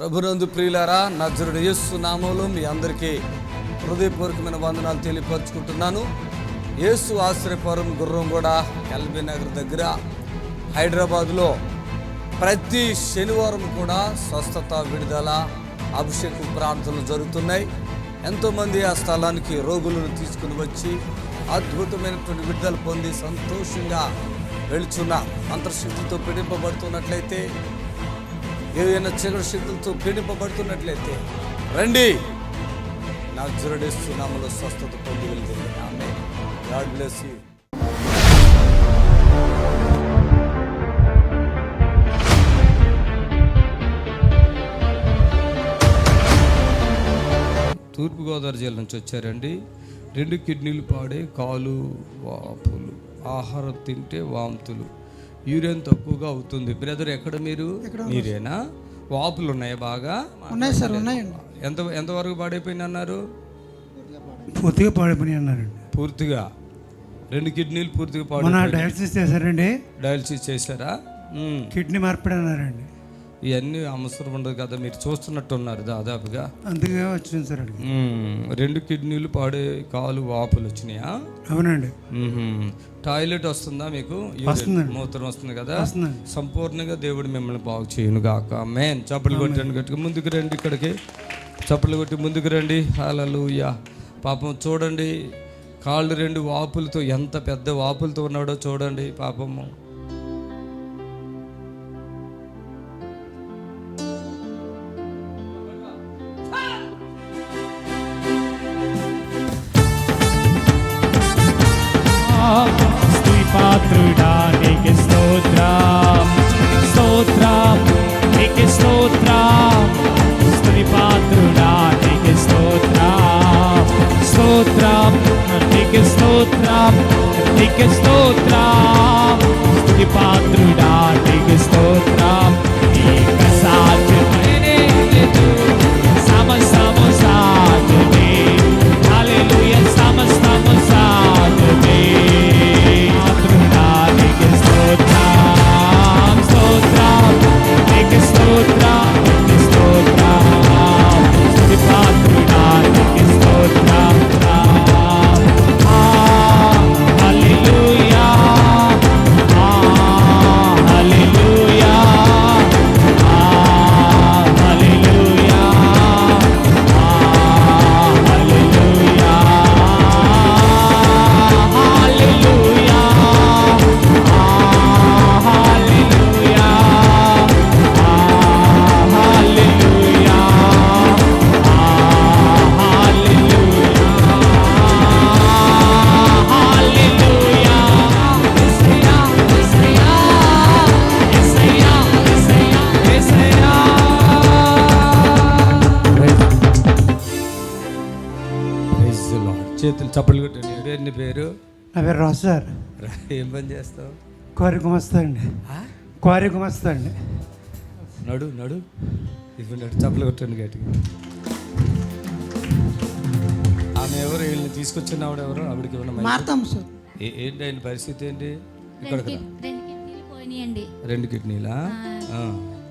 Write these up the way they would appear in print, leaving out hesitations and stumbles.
ప్రభునందు ప్రియులారా, నజరుడు యేసు నామములో మీ అందరికీ హృదయపూర్వకమైన వందనాలు తెలియపరుచుకుంటున్నాను. యేసు ఆశ్రయపురం గుర్రంగూడ ఎల్బీ నగర్ దగ్గర హైదరాబాద్లో ప్రతి శనివారం కూడా స్వస్థత, విడుదల, అభిషేకం ప్రార్థనలు జరుగుతున్నాయి. ఎంతోమంది ఆ స్థలానికి రోగులను తీసుకుని వచ్చి అద్భుతమైనటువంటి విడుదల పొంది సంతోషంగా వెళుచున్నారు. అంతర్శక్తితో పీడింపబడుతున్నట్లయితే, ఏదైనా చీకటి శక్తులతో పీడింపబడుతున్నట్లయితే రండి, నజరేయుడు యేసు నామములో స్వస్థత పొంది వెళ్తుంది. Amen. God bless you. Thurpu Godavari జిల్లా నుంచి వచ్చారండి. 2 కిడ్నీలు పాడే, కాలు వాపులు, ఆహారం తింటే వాంతులు, యూరిన్ తక్కువగా అవుతుంది. బ్రదర్, ఎక్కడ మీరేనా? వాపులు ఉన్నాయా? బాగా ఉన్నాయి సార్, ఉన్నాయండి. ఎంతవరకు పాడైపోయింది అన్నారు? పూర్తిగా పాడైపోయి అన్నారండి. పూర్తిగా 2 కిడ్నీలు పూర్తిగా డయాలసిస్ చేశారండి. డయాలసిస్ చేశారా? కిడ్నీ మార్పిడి అన్నారండి. ఇవన్నీ అవసరం ఉండదు కదా, మీరు చూస్తున్నట్టున్నారు దాదాపుగా. అందుకే వచ్చింది సార్. 2 కిడ్నీలు పాడే, కాలు వాపులు వచ్చినాయా? అవునండి. టాయిలెట్ వస్తుందా మీకు? మూత్రం వస్తుంది కదా? సంపూర్ణంగా దేవుడు మిమ్మల్ని బాగు చేయను గాక. ఆమేన్. చప్పట్లు కొట్టండి గట్టిగా. ముందుకు రండి, ఇక్కడికి చప్పట్లు కొట్టి ముందుకు రండి. హల్లెలూయా. పాపం చూడండి, కాళ్ళు 2 వాపులతో, ఎంత పెద్ద వాపులతో ఉన్నాడో చూడండి పాపము. పాత్రుడా నీకే స్తోత్రం, స్తోత్రం నీకే స్తోత్రం. స్తుతి పాత్రుడా నీకే స్తోత్రం, స్తోత్రం నీకే స్తోత్రం, నీకే స్తోత్రం. స్తుతి పాత్రుడా నీకే స్తోత్రం. నీక సాధ్యమే లేదు, సమస్తము సాధ్యమే. హల్లెలూయా. సమస్తము సాధ్యమే. చేతులు చప్పట్లు కొట్టండి. నీ పేరు? నా పేరు రాజు సార్. ఏం పని చేస్తావు? క్వారీ గుమస్తా అండి. క్వారీ గుమస్తా అండి. నడు ఇప్పుడు చప్పట్లు కొట్టండి గట్టిగా. ఆమె ఎవరు? వీళ్ళని తీసుకొచ్చిన ఆవిడ ఎవరు? ఆవిడకి ఏమన్నా మారుతాం సార్. ఏంటి ఆయన పరిస్థితి ఏంటి? ఇక్కడ 2 కిడ్నీలు పోయినాయండి. 2 కిడ్నీలా?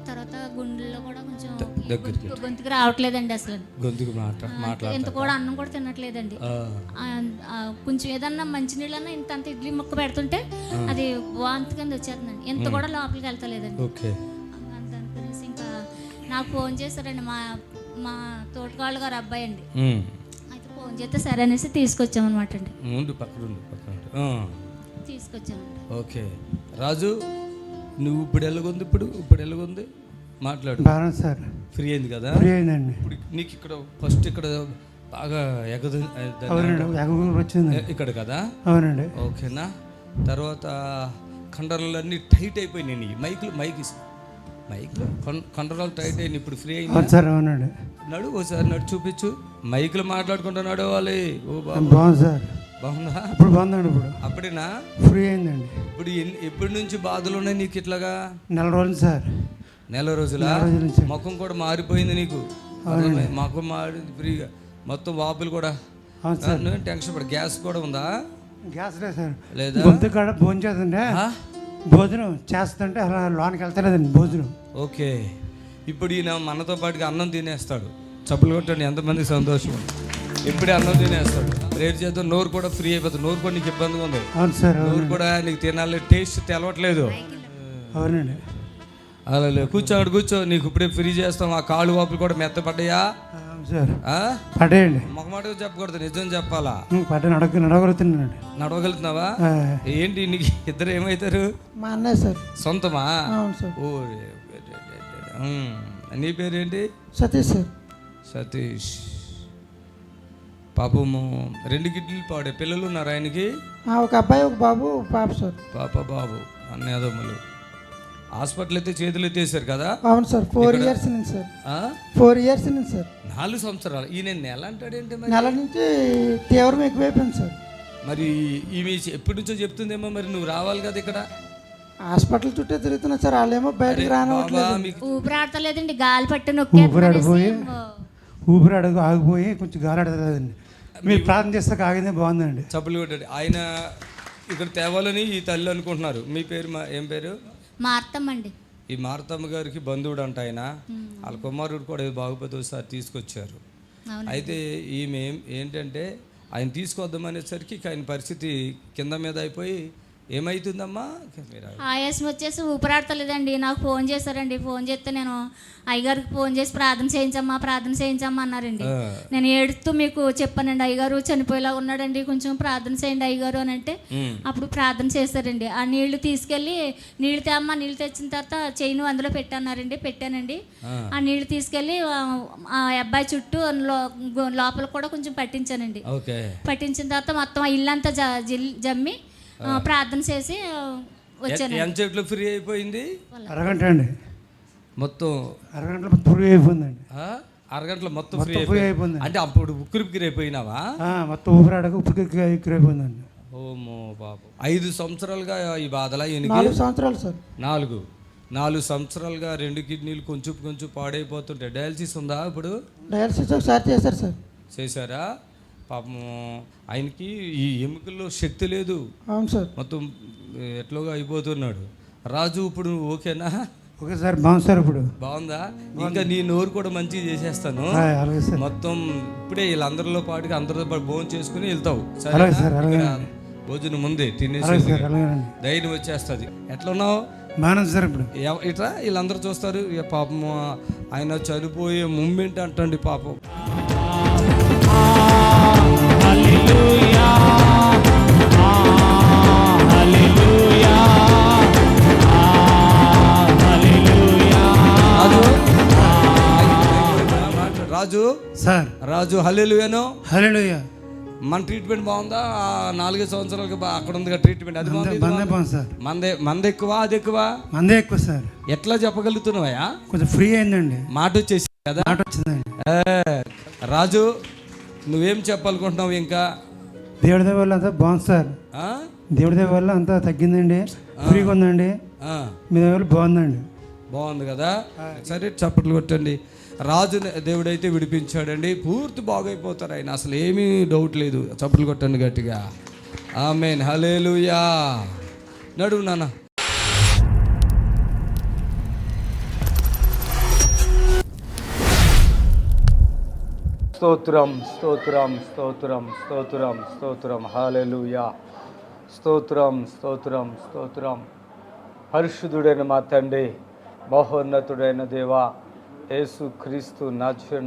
తర్వాత గుండెల్లో కూడా కొంచెం దగ్గరికి గొంతుకు రావట్లేదండి. అసలు గొంతుకు మాట్లాడుతుంది. ఇంత కూడా అన్నం కూడా తినట్లేదండి. కొంచెం ఏదన్నా మంచినీళ్ళన్నా ఇంత ఇడ్లీ ముక్క పెడుతుంటే అది వాంతి కింద వచ్చేస్తుందండి. ఇంత కూడా లోపలికి వెళ్తలేదండి. ఓకే. అంత అనుకునేసి ఇంకా నాకు ఫోన్ చేశారండి, మా తోటకాళ్ళు గారు అబ్బాయి అండి. అయితే ఫోన్ చేస్తే సరే అనేసి తీసుకొచ్చామన్నమాట అండి. పక్కన తీసుకొచ్చామండి. ఓకే. రాజు, నువ్వు ఇప్పుడు ఎలాగుంది? మాట్లాడు. బాగా సార్. ఫ్రీ అయింది కదా? ఫ్రీ అయిందండి. ఇప్పుడు నీకు ఇక్కడ ఫస్ట్ ఇక్కడ బాగా వచ్చింది ఇక్కడ కదా? అవునండి. ఓకేనా? తర్వాత కండరాలన్నీ టైట్ అయిపోయినాయి. మైక్లో కండరాలు టైట్ అయినాయి. ఇప్పుడు ఫ్రీ అయింది సార్. అవునండి. ఒకసారి నడు చూపించు. మైక్లో మాట్లాడుకుంటూ నడవాలి. ఓ బాగుంది సార్. బాగుందా? ఇప్పుడు బాగుందండి. ఇప్పుడు అప్పుడేనా ఫ్రీ అయిందండి. ఇప్పుడు ఎప్పటి నుంచి బాధలు ఉన్నాయి నీకు ఇట్లాగా? 4 రోజులు సార్. 4 రోజులా? ముఖం కూడా మారిపోయింది నీకు. ముఖం మారింది ఫ్రీగా. మొత్తం వాపులు కూడా. టెన్షన్ పడ. గ్యాస్ కూడా ఉందా? గ్యాస్ లేదు సార్. లేదా? గొంతు కాడ భోజనం చేస్తుంటే, భోజనం చేస్తుంటే అలా లోనికి వెళ్తలేదండి భోజనం. ఓకే. ఇప్పుడు ఈయన మనతో పాటుగా అన్నం తినేస్తాడు. చప్పులు కొట్టండి, ఎంతమంది సంతోషం. ఇప్పుడే అన్నం తినేస్తాడు. రేపు చేద్దాం, నోరు కూడా ఫ్రీ అయిపోతుంది. నోరు కూడా నీకు ఇబ్బందిగా ఉంది. అవును సార్. నోరు కూడా నీకు తినాలి, టేస్ట్ తెలవట్లేదు. అవునండి. అలా కూర్చో, నీకు ఇప్పుడే ఫ్రీ చేస్తాం. ఆ కాళ్ళు వాపులు కూడా మెత్తపడ్డాయా? అవును సార్. పడ్డాయండి. మొహమాటగా చెప్పకూడదు, నిజం చెప్పాలా. పడ్డా నడవగలుగుతున్నానండి. నడవగలుగుతున్నావా? ఏంటి నీకు ఇద్దరు ఏమవుతారు? మా అన్నయ్య సార్. సొంతమా? అవును సార్. ఓ, నీ పేరేంటి? సతీష్ సార్. సతీష్. పాపము 2 కిడ్నీలు పాడే పిల్లలు ఉన్నారు ఆయనకి. ఒక అబ్బాయి, ఒక బాబు, ఒక పాప సార్. పాప బాబు అన్నదమ్ములు. హాస్పిటల్ అయితే చేతులు ఎత్తేసారు కదా? అవును సార్. 4 ఇయర్స్ నుంచి సార్. 4 ఇయర్స్ నుంచి సార్. 4 సంవత్సరాలు. ఈయన నెల అంటాడేంటి మరి? నెల నుంచి తీవ్రం ఎక్కువైపోయింది సార్. మరి ఈమె ఎప్పటి నుంచో చెప్తుందేమో, మరి నువ్వు రావాలి కదా ఇక్కడ. హాస్పిటల్ చుట్టూ తిరుగుతున్నా సార్. వాళ్ళేమో బయటకు రానివ్వట్లేదు. ఊపిరాడతలేదండి, గాలి పట్టి నొక్కి ఊపిరి ఆగిపోయి కొంచెం గాలి ఆడతలేదండి. మీరు ప్రార్థన చేస్తే ఆగిందే బాగుందండి. చప్పులు కొట్టాడు. ఆయన ఇక్కడ తేవాలని ఈ తల్లి అనుకుంటున్నారు. మీ పేరు ఏం పేరు? మార్తమ్మ అండి. ఈ మార్తమ్మ గారికి బంధువుడు అంట ఆయన. వాళ్ళ కుమారుడు కూడా బాగుపతి ఒకసారి తీసుకొచ్చారు. అయితే ఈమె ఏంటంటే ఆయన తీసుకొద్దామనేసరికి ఆయన పరిస్థితి కింద మీద అయిపోయి ఏమైతుందమ్మా? ఆయాసం వచ్చేసి ఊపిరాడతలేదండి. నాకు ఫోన్ చేశారండి. ఫోన్ చేస్తే నేను అయ్యగారికి ఫోన్ చేసి ప్రార్థన చేయించమ్మా అన్నారండి. నేను ఏడుస్తూ మీకు చెప్పానండి, అయ్యగారు చనిపోయేలా ఉన్నాడండి, కొంచెం ప్రార్థన చేయండి అయ్యగారు అని అంటే అప్పుడు ప్రార్థన చేశారండి. ఆ నీళ్లు తీసుకెళ్ళి నీళ్ళు తేమ్మా, నీళ్ళు తెచ్చిన తర్వాత చెయ్యిను అందులో పెట్టానండి. ఆ నీళ్లు తీసుకెళ్ళి ఆ అబ్బాయి చుట్టూ లోపల కూడా కొంచెం పట్టించానండి. పట్టించిన తర్వాత మొత్తం ఇల్లంతా జమ్మి ప్రార్థన చేసి వచ్చాను. ఎంతసేపులో ఫ్రీ అయిపోయింది? అరగంట అండి. మొత్తం అరగంటలో ఫ్రీ అయిపోయిందండి. అరగంటలో మొత్తం ఫ్రీ అయిపోయింది. అంటే అప్పుడు ఉక్కిరి అయిపోయినావా? మొత్తం ఊపిరాడక ఉక్కిరి అయిపోయిందండి. ఓమో పాపం. 5 సంవత్సరాలుగా ఈ బాధలా? 4 సంవత్సరాలు సార్. 4 సంవత్సరాలుగా 2 కిడ్నీలు కొంచెం పాడైపోతుంటాయి. డయాలసిస్ ఉందా ఇప్పుడు? డయాలసిస్ ఒకసారి చేశారు సార్. చేశారా? పాపం ఆయనకి ఈ ఎముకల్లో శక్తి లేదు. అవును సార్. మొత్తం ఎట్లాగా అయిపోతున్నాడు. రాజు ఇప్పుడు ఓకేనా? Okay sir. బాగుంది సార్. ఇప్పుడు బాగుందా? ఇంకా నీ నోరు కూడా మంచిగా చేసేస్తాను. మొత్తం ఇప్పుడే వీళ్ళందరిలో పాటుగా అందరితో పాటు భోజనం చేసుకుని వెళ్తావు. సరే, భోజనం ముందే తినేసి ధైర్యం వచ్చేస్తుంది. ఎట్లా ఉన్నావు? బాగుంది సార్. ఇప్పుడు ఇట్లా వీళ్ళందరూ చూస్తారు. పాపం ఆయన చనిపోయే మూమెంట్ అంటండి పాపం. రాజు హల్లెలూయానో. హల్లెలూయా. మన ట్రీట్మెంట్ బాగుందా? 4 సంవత్సరాలకి అక్కడ ఉంది ట్రీట్మెంట్. అది మంద ఎక్కువ, అది ఎక్కువ? మందే ఎక్కువ సార్. ఎట్లా చెప్పగలుగుతున్నావా? కొంచెం ఫ్రీ అయిందండి. మాట వచ్చేసి కదా? మాట వచ్చిందండి. రాజు, నువ్వేం చెప్పాలనుకుంటున్నావు? ఇంకా దేవుడి దయ వల్ల అంతా బాగుంది సార్. దేవుడి దయ వల్ల అంతా తగ్గిందండి, ఫ్రీగా ఉందండి. మీ దగ్గర బాగుందండి. బాగుంది కదా? సరే, చప్పట్లు కొట్టండి. రాజు దేవుడైతే విడిపించాడండి. పూర్తి బాగైపోతారు ఆయన, అసలు ఏమీ డౌట్ లేదు. చప్పట్లు కొట్టండి గట్టిగా. ఆమేన్. హల్లెలూయా. నడువు నాన్న. స్తోత్రం, స్తోత్రం, స్తోత్రం, స్తోత్రం, స్తోత్రం. హల్లెలూయా. స్తోత్రం, స్తోత్రం, స్తోత్రం. పరిశుద్ధుడైన మా తండ్రి, మహోన్నతుడైన దేవా, యేసు క్రీస్తు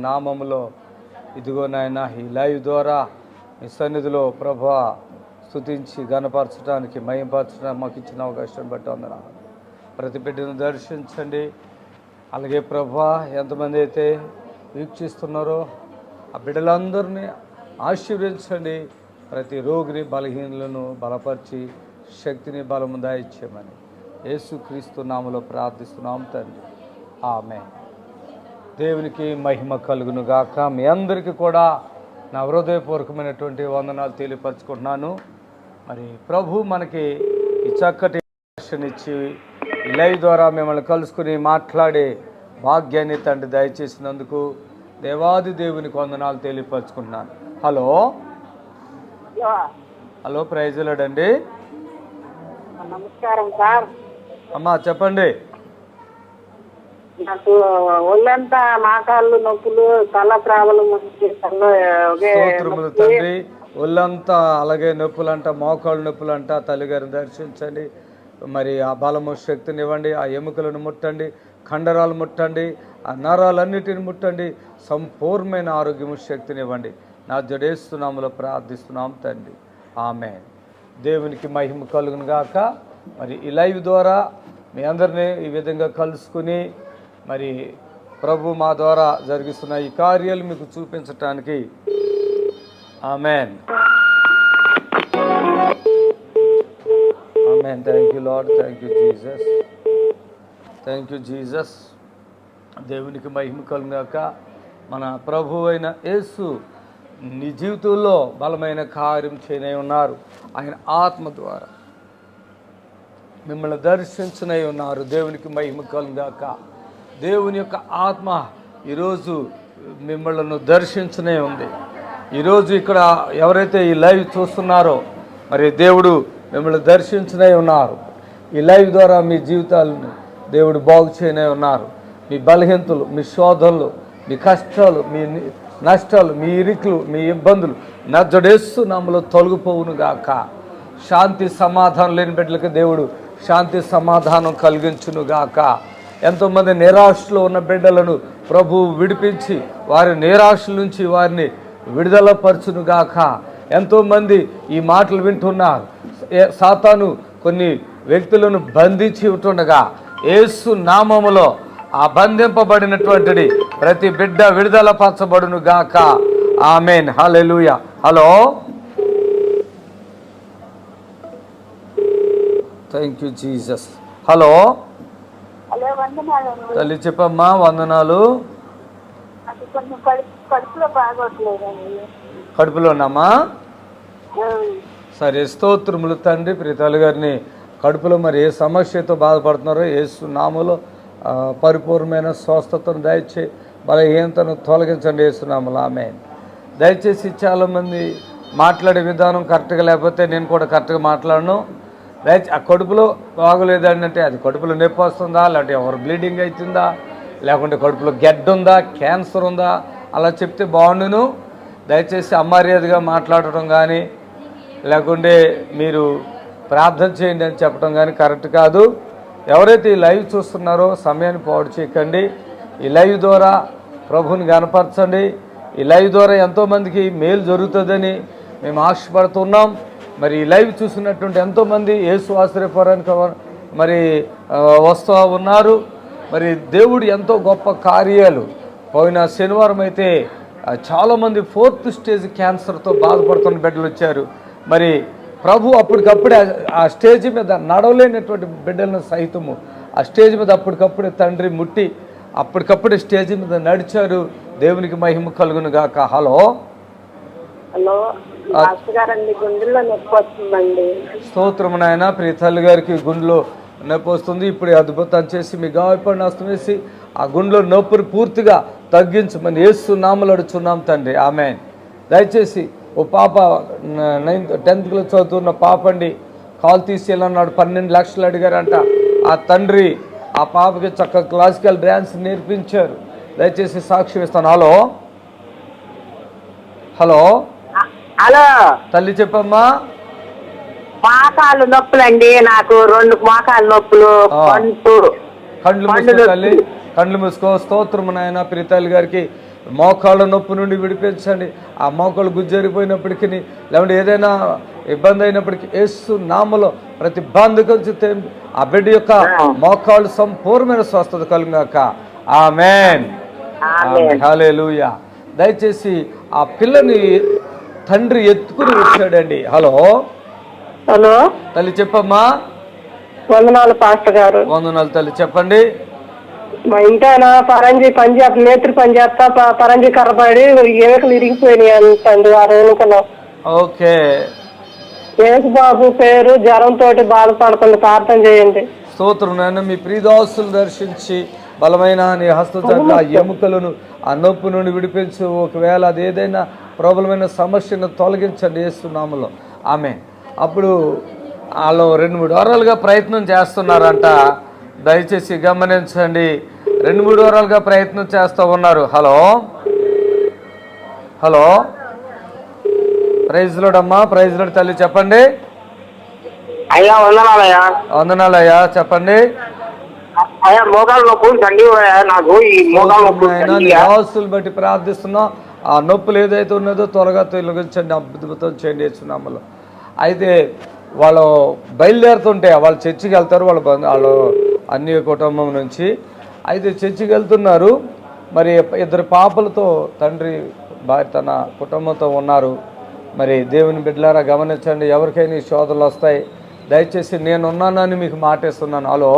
నామములో ఇదిగో నాయన ఈ లైవ్ ద్వారా మీ సన్నిధిలో ప్రభువా స్తుతించి ఘనపరచడానికి, మహిమపరచడానికి మాకు ఇచ్చిన అవకాశం బట్టి వందనాలు. ప్రతి బిడ్డను దర్శించండి. అలాగే ప్రభువా ఎంతమంది అయితే వీక్షిస్తున్నారో ఆ బిడ్డలందరినీ ఆశీర్వదించండి. ప్రతి రోగిని, బలహీనులను బలపరిచి శక్తిని, బలము దయచేయమని యేసుక్రీస్తు నామములో ప్రార్థిస్తున్నాం తండ్రి. ఆమేన్. దేవునికి మహిమ కలుగును గాక. మీ అందరికీ కూడా నా హృదయపూర్వకమైనటువంటి వందనాలు తెలియపరచుకుంటున్నాను. మరి ప్రభు మనకి ఈ చక్కటి ఇచ్చి ఈ లైవ్ ద్వారా మిమ్మల్ని కలుసుకుని మాట్లాడే భాగ్యాన్ని తండ్రి దయచేసినందుకు దేవాది దేవునికి వందనాలు తెలియపరచుకుంటున్నాను. హలో హలో, ప్రైజ్ లార్డ్ అండి. నమస్కారం సార్. అమ్మా చెప్పండి. నాకు ఒళ్ళంతా మోకాళ్ళు నొప్పులు, తల ప్రాబ్లం వచ్చి స్తోత్రములు తండ్రి. ఒళ్ళంతా అలాగే నొప్పులంట, మోకాళ్ళు నొప్పులంట. తల్లిగారిని దర్శించండి. మరి ఆ బలము శక్తిని ఇవ్వండి. ఆ ఎముకలను ముట్టండి, కండరాలు ముట్టండి, ఆ నరాలన్నిటిని ముట్టండి. సంపూర్ణమైన ఆరోగ్యము శక్తిని ఇవ్వండి. నా జడేస్తున్నాములో ప్రార్థిస్తున్నాం తండ్రి. ఆమేన్. దేవునికి మహిమ కలుగును గాక. మరి ఈ లైవ్ ద్వారా మీ అందరినీ ఈ విధంగా కలుసుకుని మరి ప్రభు మా ద్వారా జరిగిస్తున్న ఈ కార్యాలు మీకు చూపించటానికి amen. Amen. Thank you lord. Thank you Jesus. Thank you Jesus. దేవునికి మహిమ కలుగాక. మన ప్రభు అయిన యేసు నీ జీవితంలో బలమైన కార్యం చేయనే ఉన్నారు. ఆయన ఆత్మ ద్వారా మిమ్మల్ని దర్శించనే ఉన్నారు. దేవునికి మహిమ కలుగాక. దేవుని యొక్క ఆత్మ ఈరోజు మిమ్మల్ని దర్శించనే ఉంది. ఈరోజు ఇక్కడ ఎవరైతే ఈ లైవ్ చూస్తున్నారో మరి దేవుడు మిమ్మల్ని దర్శించనే ఉన్నారు. ఈ లైవ్ ద్వారా మీ జీవితాలను దేవుడు బాగు చేయనే ఉన్నారు. మీ బలహీనతలు, మీ శోధనలు, మీ కష్టాలు, మీ నష్టాలు, మీ ఇరుకులు, మీ ఇబ్బందులు నజరేస్తు నామములో తొలగిపోవును గాక. శాంతి సమాధానం లేని బిడ్డలకు దేవుడు శాంతి సమాధానం కలిగించును గాక. ఎంతోమంది నిరాశలో ఉన్న బిడ్డలను ప్రభువు విడిపించి వారి నిరాశల నుంచి వారిని విడుదల పరచును గాక. ఎంతోమంది ఈ మాటలు వింటున్నారు. సాతాను కొన్ని వ్యక్తులను బంధించి ఉంటుండగా యేసు నామములో ఆ బంధింపబడినటువంటిది ప్రతి బిడ్డ విడుదల పరచబడును గాక. Amen. Hallelujah. Hello, thank you Jesus. Hello తల్లి చెప్పమ్మా. వందనాలు. కడుపులోనమ్మా? సరే, స్తోత్రములు తండ్రి. ప్రీతాలు గారిని కడుపులో మరి ఏ సమస్యతో బాధపడుతున్నారో యేసు నామములో పరిపూర్ణమైన స్వస్థతను దయచేసి బలహీనతను తొలగించండి యేసు నామములో. ఆమేన్. దయచేసి చాలామంది మాట్లాడే విధానం కరెక్ట్గా లేకపోతే నేను కూడా కరెక్ట్గా మాట్లాడను. దయచేసి ఆ కడుపులో బాగోలేదంటే అది కడుపులో నొప్పి వస్తుందా, లేకపోతే ఎవరు బ్లీడింగ్ అవుతుందా, లేకుంటే కడుపులో గెడ్డ ఉందా, క్యాన్సర్ ఉందా, అలా చెప్తే బాగుండును. దయచేసి అమర్యాదగా మాట్లాడటం కానీ లేకుంటే మీరు ప్రార్థన చేయండి అని చెప్పడం కానీ కరెక్ట్ కాదు. ఎవరైతే ఈ లైవ్ చూస్తున్నారో సమయాన్ని పాడు చేయకండి. ఈ లైవ్ ద్వారా ప్రభుని గణపరచండి. ఈ లైవ్ ద్వారా ఎంతోమందికి మేలు జరుగుతుందని మేము ఆశపడుతున్నాం. మరి ఈ లైవ్ చూసినటువంటి ఎంతోమంది యేసు ఆశ్రయపురానికి మరి వస్తూ ఉన్నారు. మరి దేవుడు ఎంతో గొప్ప కార్యాలు. పోయిన శనివారం అయితే చాలామంది 4th స్టేజ్ క్యాన్సర్తో బాధపడుతున్న బిడ్డలు వచ్చారు. మరి ప్రభు అప్పటికప్పుడే ఆ స్టేజ్ మీద నడవలేనటువంటి బిడ్డలను సహితము ఆ స్టేజ్ మీద అప్పటికప్పుడే తండ్రి ముట్టి అప్పటికప్పుడే స్టేజ్ మీద నడిచారు. దేవునికి మహిమ కలుగును గాక. హలో హలో, గుండెల్లో నొప్పి వస్తుందండి. స్తోత్రము నాయన. ప్రీతల్లి గారికి గుండెలో నొప్పి వస్తుంది. ఇప్పుడు అద్భుతం చేసి మీ గాయపడిన హస్తం వేసి ఆ గుండెలో నొప్పిని పూర్తిగా తగ్గించమని యేసు నామములో అడుగుచున్నాం తండ్రి. ఆమేన్. దయచేసి ఓ పాప 10th క్లాస్ చదువుతున్న పాప అండి, కాల్ తీసేయాలన్నాడు. 12 లక్షలు అడిగారంట. ఆ తండ్రి ఆ పాపకి చక్కగా క్లాసికల్ డ్యాన్స్ నేర్పించారు. దయచేసి సాక్ష్యం ఇస్తాను. హలో హలో హలో తల్లి చెప్పమ్మా. మోకాళ్ళు నొప్పులండి. నాకు 2 మోకాళ్ళ నొప్పులు. కళ్ళు మూసుకో తల్లి, కళ్ళు మూసుకో. స్తోత్రము నాయన. ప్రీతల్లి గారికి మోకాళ్ళ నొప్పి నుండి విడిపించండి. ఆ మోకాళ్ళు గుజ్జరిపోయినప్పటికీ లేకుంటే ఏదైనా ఇబ్బంది అయినప్పటికీ యేసు నామములో ప్రతి బంధకం చిత్తే ఆ బిడ్డ యొక్క మోకాళ్ళు సంపూర్ణమైన స్వస్థత కలుగాక. ఆమేన్. హల్లెలూయా. దయచేసి ఆ పిల్లని తండ్రి ఎత్తుకుని వచ్చాడండి. హలో హలో తల్లి చెప్పమ్మా. వందనాలు పాస్టర్ గారు. వందనాలు తల్లి చెప్పండి. మా ఇంటాయన పరంజీ పనిచేస్తా, నేత్రి పనిచేస్తా, పరంజీ కర్రబడి ఏకలు ఇరిగిపోయినాయి అంటండి ఆ రేణుకలో. ఓకే. యేసుబాబు పేరు జ్వరంతో బాధపడుతుంది, ప్రార్థన చేయండి. స్తోత్రం నాయన. మీ ప్రియదాసులు దర్శించి బలమైన నీ హస్తజాల ఎముకలను ఆ నొప్పి నుండి విడిపించు. ఒకవేళ అది ఏదైనా ప్రాబ్లమైన సమస్యను తొలగించండి యేసు నామములో. ఆమేన్. అప్పుడు వాళ్ళు 2-3 వారాలుగా ప్రయత్నం చేస్తున్నారంట. దయచేసి గమనించండి. 2-3 వారాలుగా ప్రయత్నం చేస్తూ ఉన్నారు. హలో హలో, ప్రైజ్ లోడ్ అమ్మా, ప్రైజ్ లోడ్ తల్లి, చెప్పండి. అయ్యా వందనాలయ్యా. వందనాలయ్యా, చెప్పండి. అయ్యా మోకాలు నొప్పులు తగ్గిపోయా నాకు. ఈ మోకాలు నొప్పులు ఆస్తులు బట్టి ప్రార్థిస్తున్నాం. ఆ నొప్పులు ఏదైతే ఉన్నదో త్వరగా తొలగించండి, అద్భుతం చేయండి యేసునామములో. అయితే వాళ్ళు బయలుదేరుతుంటే వాళ్ళు చర్చికి వెళ్తారు, వాళ్ళు అన్ని కుటుంబం నుంచి. అయితే చర్చికి వెళ్తున్నారు. మరి 2 పాపలతో తండ్రి భార్య తన కుటుంబంతో ఉన్నారు. మరి దేవుని బిడ్డలారా గమనించండి, ఎవరికైనా ఈ శోధనలు వస్తాయి. దయచేసి నేనున్నానని మీకు మాటేస్తున్నాను. హలో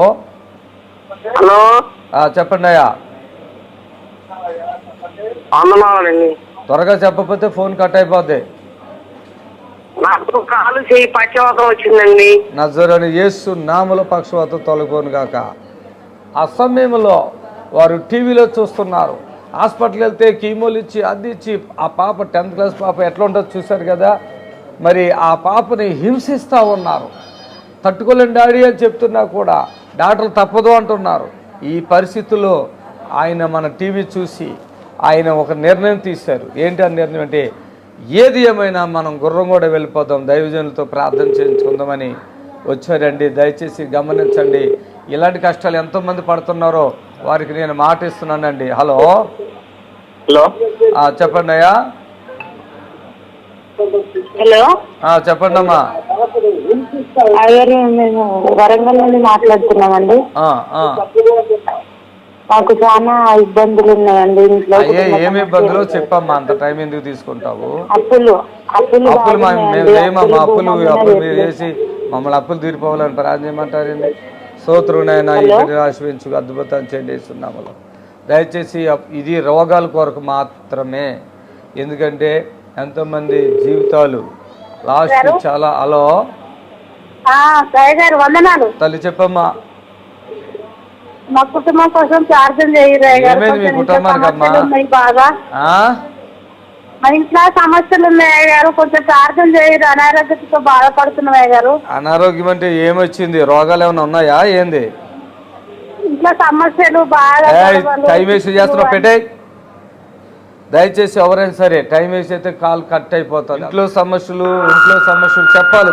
హలో, చెప్పండి అయ్యా. త్వరగా చెప్పకపోతే ఫోన్ కట్ అయిపోద్ది. నాకు కాలు చేయి పక్షవాతం వచ్చిందండి. నజరేయుడైన యేసు నామములో పక్షవాతం తొలగిపోను గాక. ఆ సమయంలో వారు టీవీలో చూస్తున్నారు. హాస్పిటల్కి వెళ్తే కీమోలు ఇచ్చి అది ఇచ్చి ఆ పాప 10th క్లాస్ పాప ఎట్లా ఉంటుందో చూశారు కదా. మరి ఆ పాపని హింసిస్తూ ఉన్నారు. తట్టుకోలేని డాడీ అని చెప్తున్నా కూడా డాక్టర్లు తప్పదు అంటున్నారు. ఈ పరిస్థితుల్లో ఆయన మన టీవీ చూసి ఆయన ఒక నిర్ణయం తీశారు. ఏంటి ఆ నిర్ణయం అంటే, ఏది ఏమైనా మనం గుర్రం కూడా వెళ్ళిపోదాం, దైవజనులతో ప్రార్థన చేయించుకుందామని వచ్చారండి. దయచేసి గమనించండి, ఇలాంటి కష్టాలు ఎంతోమంది పడుతున్నారో వారికి నేను మాట ఇస్తున్నానండి. హలో హలో, చెప్పండి అయ్యా. హలో, చెప్పండి అమ్మా. అయ్యారు, మేము వరంగల్ నుండి మాట్లాడుతున్నామండి. మాకు చాలా ఇబ్బందులు ఉన్నాయండి ఇంట్లో. ఏమి ఇబ్బందులు చెప్పమ్మా, అంత టైం ఎందుకు తీసుకుంటావు? అప్పులు మేము చేయమమ్మా. అప్పులు మీరు చేసి మమ్మల్ని అప్పులు తీరిపోవాలని ప్రార్థన చేయమంటారండి. స్తోత్రునైనా ఇక్కడ ఆశ్రయించు, అద్భుతం చేయండి యేసునామములో. దయచేసి ఇది రోగాల కొరకు మాత్రమే. ఎందుకంటే ఎంతోమంది జీవితాలు లాస్ట్ చాలా. హలో వందనాలు తల్లి, చెప్పమ్మా. మా కుటుంబం కోసం ప్రార్థన చేయరు. మీ కుటుంబానికి బాగా మా ఇంట్లో సమస్యలు ఉన్నాయి గారు, కొంచెం ప్రార్థన చేయరు. అనారోగ్యంతో బాధపడుతున్నాయి గారు. అనారోగ్యం అంటే ఏమొచ్చింది? రోగాలు ఏమైనా ఉన్నాయా ఏంది? ఇంట్లో సమస్యలు బాగా. టైం వేస్ట్ చేస్తున్నావు, పెట్టే. దయచేసి ఎవరైనా సరే టైం వేస్ట్ అయితే కాల్ కట్ అయిపోతుంది. ఇంట్లో సమస్యలు చెప్పాలి.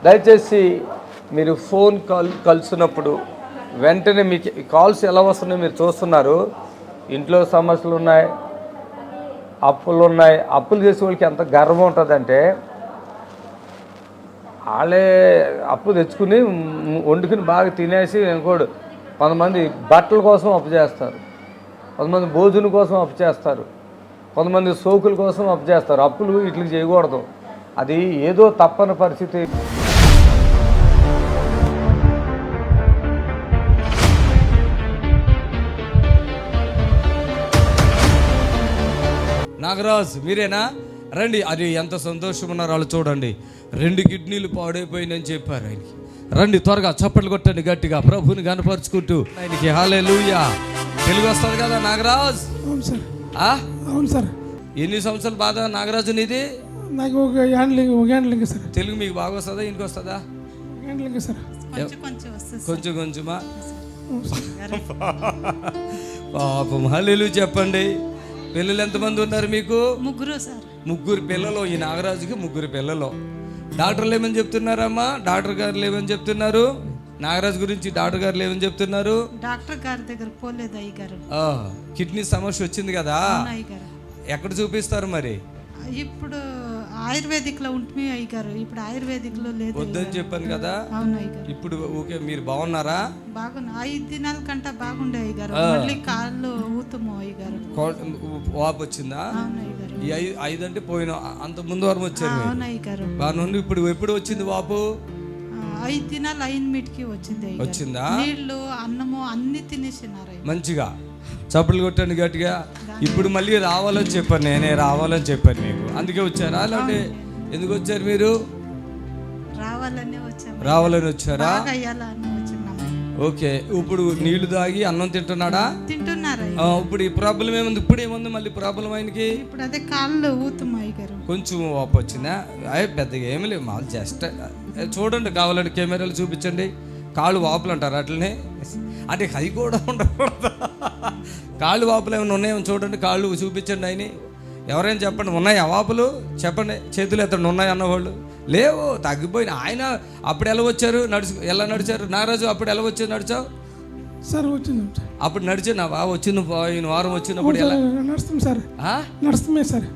దయచేసి మీరు ఫోన్ కలిసినప్పుడు వెంటనే మీకు కాల్స్ ఎలా వస్తున్నాయో మీరు చూస్తున్నారు. ఇంట్లో సమస్యలు ఉన్నాయి, అప్పులు ఉన్నాయి. అప్పులు చేసే వాళ్ళకి ఎంత గర్వం ఉంటుందంటే, వాళ్ళే అప్పు తెచ్చుకుని వండుకుని బాగా తినేసి ఇంకోటి. కొంతమంది బట్టల కోసం అప్పు చేస్తారు, కొంతమంది భోజనం కోసం అప్పు చేస్తారు, కొంతమంది సోకుల కోసం అప్పు చేస్తారు. అప్పులు ఇట్లా చేయకూడదు, అది ఏదో తప్పని పరిస్థితి. నాగరాజ్ మీరేనా? రండి. అది ఎంత సంతోషం ఉన్నారో వాళ్ళు చూడండి. 2 కిడ్నీలు పాడైపోయిందని చెప్పారు ఆయనకి. రండి త్వరగా చప్పట్లు కొట్టండి గట్టిగా, ప్రభుని కనపరుచుకుంటూ ఆయనకి హల్లెలూయా. తెలుగు వస్తుంది కదా నాగరాజ్? అవును సార్. అవును సార్. ఎన్ని సంవత్సరాలు బాధ నాగరాజు నీది? నాకు ఒక ఏండ్లింగ్ సార్. తెలుగు మీకు బాగా వస్తుందా? ఇంటికి వస్తుందా? సార్ కొంచెమా? పాపం. హల్లెలూయా చెప్పండి. పిల్లలు ఎంతమంది ఉన్నారు మీకు? 3 సార్. 3 పిల్లలు. ఈ నాగరాజుకి 3 పిల్లలు. డాక్టర్లు ఏమని చెప్తున్నారమ్మా? డాక్టర్ గారు ఏమని చెప్తున్నారు? నాగరాజు గురించి డాక్టర్ గారు ఏమని చెప్తున్నారు? డాక్టర్ గారి దగ్గర పోలేదు అయ్యగారు. కిడ్నీ సమస్య వచ్చింది కదా, ఎక్కడ చూపిస్తారు మరి? ఇప్పుడు ఆయుర్వేదిక్ లో ఉంటుంది అయ్యగారు. ఇప్పుడు ఆయుర్వేదిక్ లో లేదు, వద్దని చెప్పాను కదా. అవును అయ్యగారు. ఇప్పుడు ఓకే, మీరు బాగున్నారా? బాగున్నా. 5 దినాల కంటే బాగుండే అయ్యగారు. మళ్ళీ కాళ్ళు ఊతము అయ్యగారు. వాపు వచ్చిందా? అవును అయ్యగారు. ఈ 5 అంటే పోయిన అంత ముందు వారం వచ్చారు. అవును అయ్యగారు. బాగుండి. ఇప్పుడు ఎప్పుడు వచ్చింది వాపు? 5 దినాలు అయిన మీటికి వచ్చింది. వచ్చిందా? నీళ్లు అన్నము అన్ని తినేసినారు మంచిగా. చప్పట్లు కొట్టండి గట్టిగా. ఇప్పుడు మళ్ళీ రావాలని చెప్పాను, నేనే రావాలని చెప్పాను మీకు. అందుకే వచ్చారా? అలాంటి ఎందుకు వచ్చారు మీరు? రావాలని వచ్చారా? ఓకే. ఇప్పుడు నీళ్లు తాగి అన్నం తింటున్నాడా? తింటున్నారా? ఇప్పుడు ఈ ప్రాబ్లం ఏముంది? ఇప్పుడు ఏముంది మళ్ళీ ప్రాబ్లం ఆయనకి? ఇప్పుడు అదే కాళ్ళు ఊతమాయి గారు. కొంచెం వాపు వచ్చిందా? పెద్దగా ఏమి లేవు, మాకు జస్ట్ చూడండి, కావాలంటే కెమెరాలు చూపించండి. కాళ్ళు వాపులు అంటారు అట్లనే. అంటే అవి కూడా ఉండకూడదు. కాళ్ళు వాపులు ఏమైనా ఉన్నాయేమో చూడండి, కాళ్ళు చూపించండి. ఆయన ఎవరైనా చెప్పండి, ఉన్నాయి వాపులు చెప్పండి, చేతులు ఎత్తండి ఉన్నాయి అన్నవాళ్ళు. లేవు, తగ్గిపోయిన. ఆయన అప్పుడు ఎలా వచ్చారు, ఎలా నడిచారు? నాగరాజు అప్పుడు ఎలా వచ్చి నడిచావు సార్? వచ్చింది అప్పుడు నడిచినావా? వచ్చిన పోయిన వారం వచ్చినప్పుడు ఎలా నడుస్తుంది సార్? నడుస్తుంది సార్,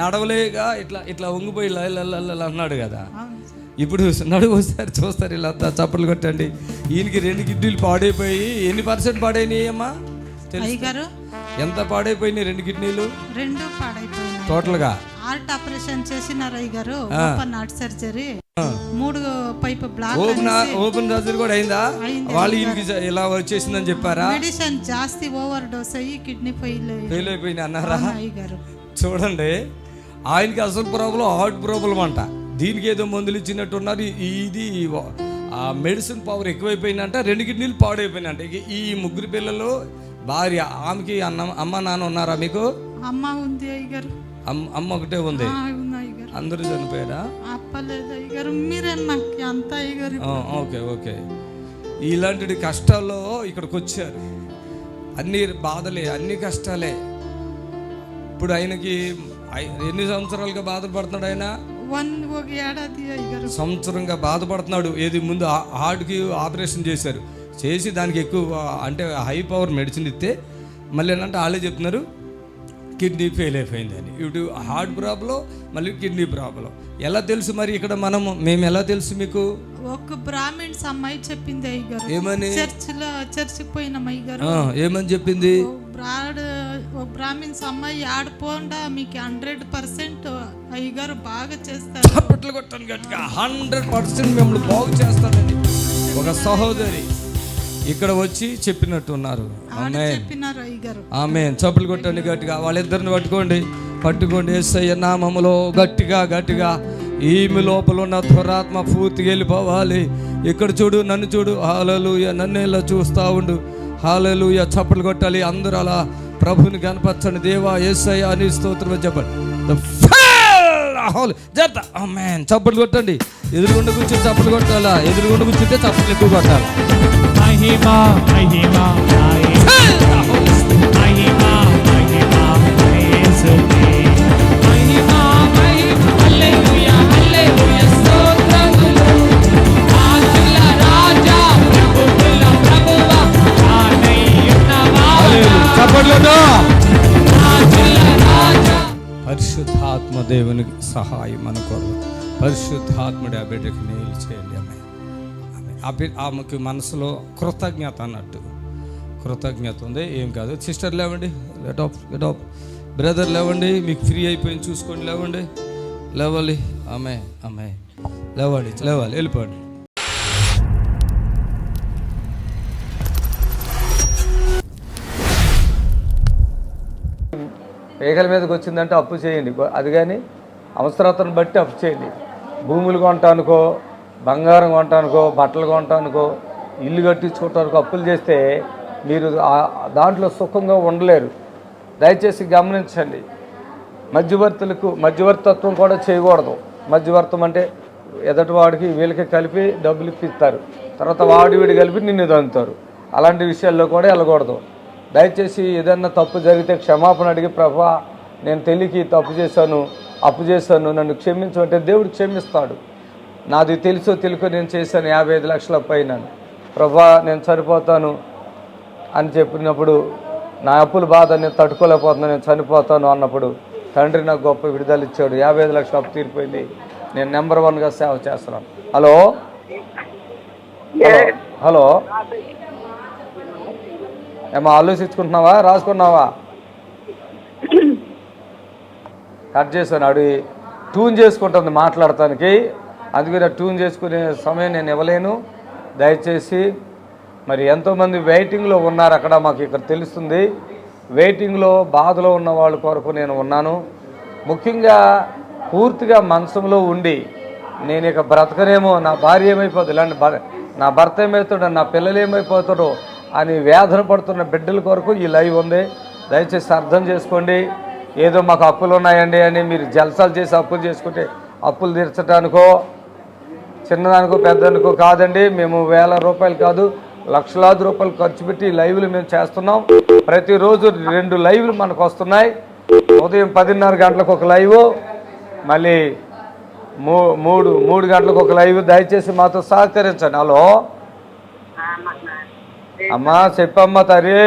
నడవలేగా ఇట్లా ఇట్లా వంగిపోయి అన్నాడు కదా. ఇప్పుడు నడువు వస్తారు చూస్తారు, ఇలా చప్పట్లు కొట్టండి. ఈయనకి 2 కిడ్నీలు పాడైపోయి ఎన్ని % పాడైనాయి అమ్మా? అయ్యగారు ఎంత పాడైపోయినాయి? 2 కిడ్నీలు 2 పాడైపోయినాయి టోటల్ గా. హార్ట్ ఆపరేషన్ చేసినారు అయ్యగారు, open heart surgery, 3 pipe block. Open surgery కూడా అయిందా? వాళ్ళు ఈయనకి ఇలా వచ్చేసిందని చెప్పారా? మెడిసిన్ జాస్తి ఓవర్ డోస్ అయ్యి కిడ్నీ ఫెయిల్ అయిపోయింది అన్నారా? అయ్యగారు చూడండి, ఆయనకి అసలు ప్రాబ్లం హార్ట్ ప్రాబ్లం అంట. దీనికి ఏదో మందులు ఇచ్చినట్టు ఉన్నారు. ఇది ఆ మెడిసిన్ పవర్ ఎక్కువైపోయిందంట, 2 కిడ్నీలు పాడైపోయినాయంట. ఈ 3 పిల్లలు, భార్య, ఆమెకి అమ్మ నాన్న ఉన్నారా మీకు? అమ్మ ఉంది అయ్యగారు. అమ్మ ఒకటే ఉంది. అందరూ చనిపోయారా? అప్పలేదు అయ్యగారు, మీరే నాకు అంత అయ్యగారు. Okay okay. ఇలాంటి కష్టాల్లో ఇక్కడికి వచ్చారు. అన్ని బాధలే, అన్ని కష్టాలే. ఇప్పుడు ఆయనకి ఎన్ని సంవత్సరాలుగా బాధపడుతున్నాడు? ఆయన 1 ఏడాది అయ్యగారు సంవత్సరంగా బాధపడుతున్నాడు. ఏది ముందు హార్ట్కి ఆపరేషన్ చేశారు, చేసి దానికి ఎక్కువ అంటే హై పవర్ మెడిసిన్ ఇస్తే మళ్ళీ ఏంటంటే వాళ్ళే చెప్తున్నారు కిడ్నీ ఫెయిల్ అయిపోయిందని. ఇప్పుడు హార్ట్ ప్రాబ్లం, మళ్ళీ కిడ్నీ ప్రాబ్లం. ఎలా తెలుసు మరి ఇక్కడ మేము ఎలా తెలుసు మీకు? ఒక బ్రాహ్మిన్స్ అమ్మాయి చెప్పింది అయ్యగారు. ఏమని? చర్చికి పోయినాం అయ్యగారు. ఏమని చెప్పింది? బ్రాహ్మిన్స్ అమ్మాయి ఆడిపోండా మీకు 100% అయ్యగారు బాగా చేస్తారు. చప్పట్లు కొట్టండి గట్టిగా. 100% మిమ్మల్ని బాగు చేస్తానండి. ఒక సహోదరి ఇక్కడ వచ్చి చెప్పినట్టున్నారు. ఆమేన్. చప్పట్లు కొట్టండి గట్టిగా. వాళ్ళిద్దరిని పట్టుకోండి. యేసయ్య నామములో గట్టిగా ఈమె లోపల ఉన్న దురాత్మ పూర్తిగా వెళ్ళిపోవాలి. ఇక్కడ చూడు, నన్ను చూడు. హల్లెలూయా. నన్ను ఇలా చూస్తా ఉండు. హల్లెలూయా. చప్పట్లు కొట్టాలి అందరూ. అలా ప్రభుని కనపరచండి. దేవా యేసయ్య అని స్తోత్రం చెప్పండి. ఆమేన్. చప్పట్లు కొట్టండి. ఎదురుగుండా కూర్చొని చప్పట్లు కొట్టాలా? ఎదురుగుండా కూర్చుంటే చప్పట్లు ఎక్కువ కొట్టాలి. మహిమా మహిమా మహిమా మహిమా యేసుకే మహిమా మహిమా హల్లెలూయా హల్లెలూయా స్తోత్రములు రాజుల రాజా ప్రభువుల ప్రభువా ఆనయ్యున్నవా చప్పట్లతో రాజుల రాజా. పరిశుద్ధాత్మ దేవునికి సహాయం మన కొరకు. పరిశుద్ధాత్ముడి ఆ బిడ్డకి మేలు చేయండి. ఆమెకి మనసులో కృతజ్ఞత అన్నట్టు, కృతజ్ఞత ఉంది. ఏం కాదు. సిస్టర్ లేవండి, గెట్ ఆఫ్. బ్రదర్ లేవండి, మీకు ఫ్రీ అయిపోయింది చూసుకోండి. లేవాలి. ఆమె లేవాలి, వెళ్ళిపోండి. పేగల మీదకి వచ్చిందంటే అప్పు చేయండి. అది కానీ అవసరతను బట్టి అప్పు చేయండి. భూములు కొంటానుకో, బంగారం కొంటానుకో, బట్టలు కొంటానుకో, ఇల్లు కట్టించుకోవటానికో అప్పులు చేస్తే మీరు దాంట్లో సుఖంగా ఉండలేరు. దయచేసి గమనించండి. మధ్యవర్తత్వం కూడా చేయకూడదు. మధ్యవర్తం అంటే ఎదటివాడికి వీళ్ళకి కలిపి డబ్బులు ఇప్పిస్తారు, తర్వాత వాడి కలిపి నిన్ను దంతారు. అలాంటి విషయాల్లో కూడా వెళ్ళకూడదు. దయచేసి ఏదన్నా తప్పు జరిగితే క్షమాపణ అడిగి, ప్రభా నేను తెలియక తప్పు చేశాను, అప్పు చేశాను, నన్ను క్షమించమంటే దేవుడు క్షమిస్తాడు. నాది తెలుసో తెలుకో నేను చేశాను 55 లక్షల పైన, ప్రభా నేను సరిపోతాను అని చెప్పినప్పుడు, నా అప్పుల బాధ నేను తట్టుకోలేకపోతున్నాను, నేను చనిపోతాను అన్నప్పుడు తండ్రి నాకు గొప్ప విడుదల ఇచ్చాడు. 55 లక్షల అప్పు తీరిపోయింది. నేను నెంబర్ 1గా సేవ చేస్తున్నాను. హలో ఏమో ఆలోచించుకుంటున్నావా, రాసుకున్నావా? కట్ చేశాను. అడిగి ట్యూన్ చేసుకుంటుంది మాట్లాడటానికి, అందుకని ట్యూన్ చేసుకునే సమయం నేను ఇవ్వలేను. దయచేసి మరి ఎంతోమంది వెయిటింగ్లో ఉన్నారు అక్కడ, మాకు ఇక్కడ తెలుస్తుంది. వెయిటింగ్లో బాధలో ఉన్న వాళ్ళ కొరకు నేను ఉన్నాను. ముఖ్యంగా పూర్తిగా మనసులో ఉండి నేను ఇక బ్రతకనేమో, నా భార్య ఏమైపోతుంది, ఇలాంటి నా భర్త ఏమవుతాడో, నా పిల్లలు ఏమైపోతాడో అని వేదన పడుతున్న బిడ్డల కొరకు ఈ లైవ్ ఉంది. దయచేసి అర్థం చేసుకోండి. ఏదో మాకు అప్పులు ఉన్నాయండి అని మీరు జల్సాలు చేసి అప్పులు చేసుకుంటే అప్పులు తీర్చడానికో చిన్నదానికో పెద్దదానికో కాదండి. మేము వేల రూపాయలు కాదు, లక్షలాది రూపాయలు ఖర్చు పెట్టి లైవ్లు మేము చేస్తున్నాం. ప్రతిరోజు 2 లైవ్లు మనకు వస్తున్నాయి. ఉదయం 10:30 గంటలకు ఒక లైవ్, మళ్ళీ 3 గంటలకు ఒక లైవ్. దయచేసి మాతో సహకరించండి. హలో అమ్మా, చెప్పమ్మా తరి.